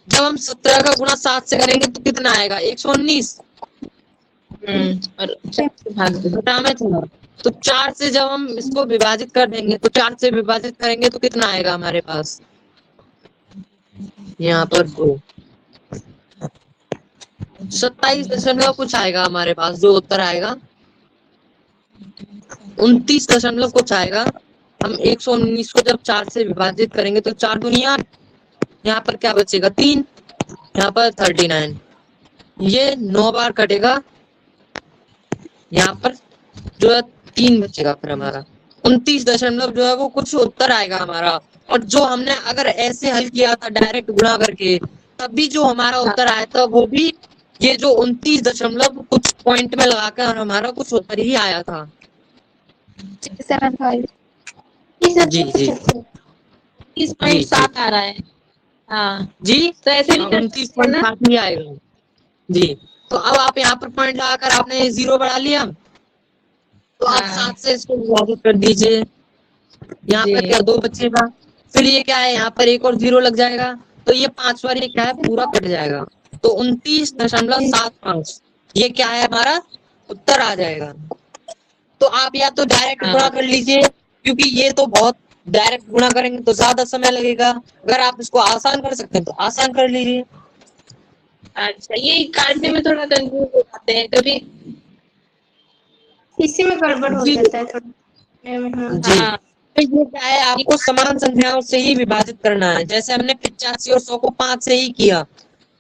जब हम 17 का गुणा 7 से करेंगे तो कितना आएगा, 119। और 4 से भाग दो। घटा में था तो 4 से जब हम इसको विभाजित कर देंगे तो 4 से विभाजित करेंगे तो कितना आएगा हमारे पास, यहाँ पर 2, 27 दशमलव कुछ आएगा हमारे पास, जो उत्तर आएगा 29 दशमलव कुछ आएगा। हम 119 को जब 4 से विभाजित करेंगे तो 4 दूनी 8, यहाँ पर क्या बचेगा 3, यहाँ पर 39, ये 9 बार कटेगा, यहाँ पर जो है 3 बचेगा। फिर हमारा 29 दशमलव जो है वो कुछ उत्तर आएगा हमारा। और जो हमने अगर ऐसे हल किया था डायरेक्ट गुणा करके, तब भी जो हमारा उत्तर आया था वो भी ये जो 29 दशमलव कुछ पॉइंट में लगाकर हमारा कुछ उत्तर ही आया था। 7.5 जी जी 30.7 आ रहा है। हाँ जी तो ऐसे भी कर 29.7 ही आएगा जी। तो अब आप यहाँ पर पॉइंट लगाकर आपने 0 बढ़ा लिया, तो आप हाँ। 7 से इसको विभाजित कर दीजिए, यहाँ पर जी। क्या 2 बचेगा। फिर ये क्या है, यहाँ पर एक और 0 लग जाएगा, तो ये 5 बार ये क्या है पूरा कट जाएगा, तो 29.75 ये क्या है हमारा उत्तर आ जाएगा। तो आप या तो डायरेक्ट हाँ। गुणा कर लीजिए, क्योंकि ये तो बहुत डायरेक्ट गुणा करेंगे तो ज्यादा समय लगेगा। अगर आप इसको आसान कर सकते हैं तो आसान कर लीजिए। अच्छा ये काटने में थोड़ा कंफ्यूज हो जाते हैं कभी। इसी में गड़बड़ हो जी। जाता है थोड़ा। जी हाँ तो ये क्या है, आपको समान संख्याओं से ही विभाजित करना है। जैसे हमने 85 और 100 को 5 से ही किया,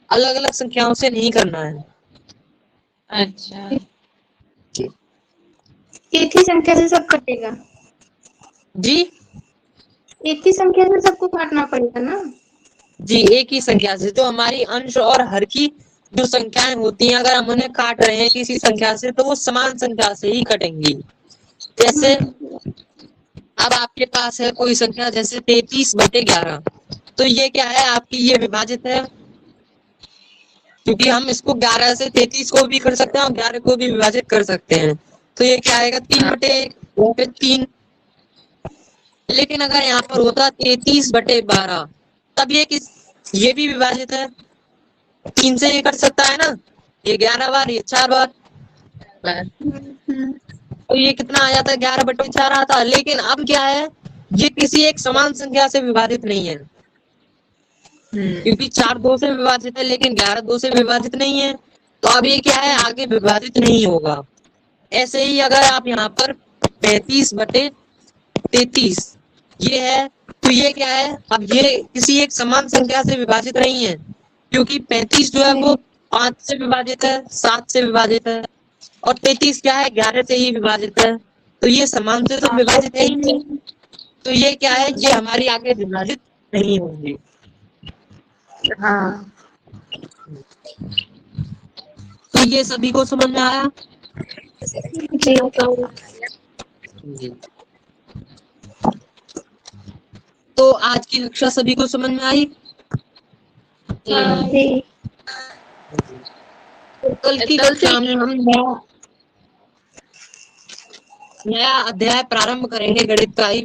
अलग अलग संख्याओं से नहीं करना है। अच्छा एक ही संख्या से सब कटेगा, जी एक ही संख्या से सबको काटना पड़ेगा ना। जी एक ही संख्या से, जो हमारी अंश और हर की जो संख्याएं होती हैं, अगर हम उन्हें काट रहे हैं किसी संख्या से तो वो समान संख्या से ही कटेंगी। जैसे अब आपके पास है कोई संख्या जैसे 33/11, तो ये क्या है आपकी, ये विभाजित है, क्योंकि हम इसको 11 से 33 को भी कर सकते हैं और 11 को भी विभाजित कर सकते हैं। तो ये क्या आएगा 3/3। लेकिन अगर यहाँ पर होता 33/12, तब ये भी विभाजित है, 3 से ये कर सकता है ना, ये 11 बार, ये 4 बार, तो ये कितना आ जाता है 11/4 आता। लेकिन अब क्या है, ये किसी एक समान संख्या से विभाजित नहीं है, क्योंकि 4 2 से विभाजित है लेकिन 11 2 से विभाजित नहीं है, तो अब ये क्या है आगे विभाजित नहीं होगा। ऐसे ही अगर आप यहाँ पर 35/33 ये है, तो ये क्या है, अब ये किसी एक समान संख्या से विभाजित नहीं है, क्योंकि 35 जो है वो 5 से विभाजित है, 7 से विभाजित है, और 33 क्या है 11 से ही विभाजित है, तो ये समान से तो विभाजित है ही नहीं, तो ये क्या है, ये हमारी आगे विभाजित नहीं होंगी। हाँ तो ये सभी को समझ में आया? जी जी। तो आज की कक्षा सभी को समझ में आई? जी कल की कक्षा में हम नया अध्याय प्रारंभ करेंगे, गणित का ही।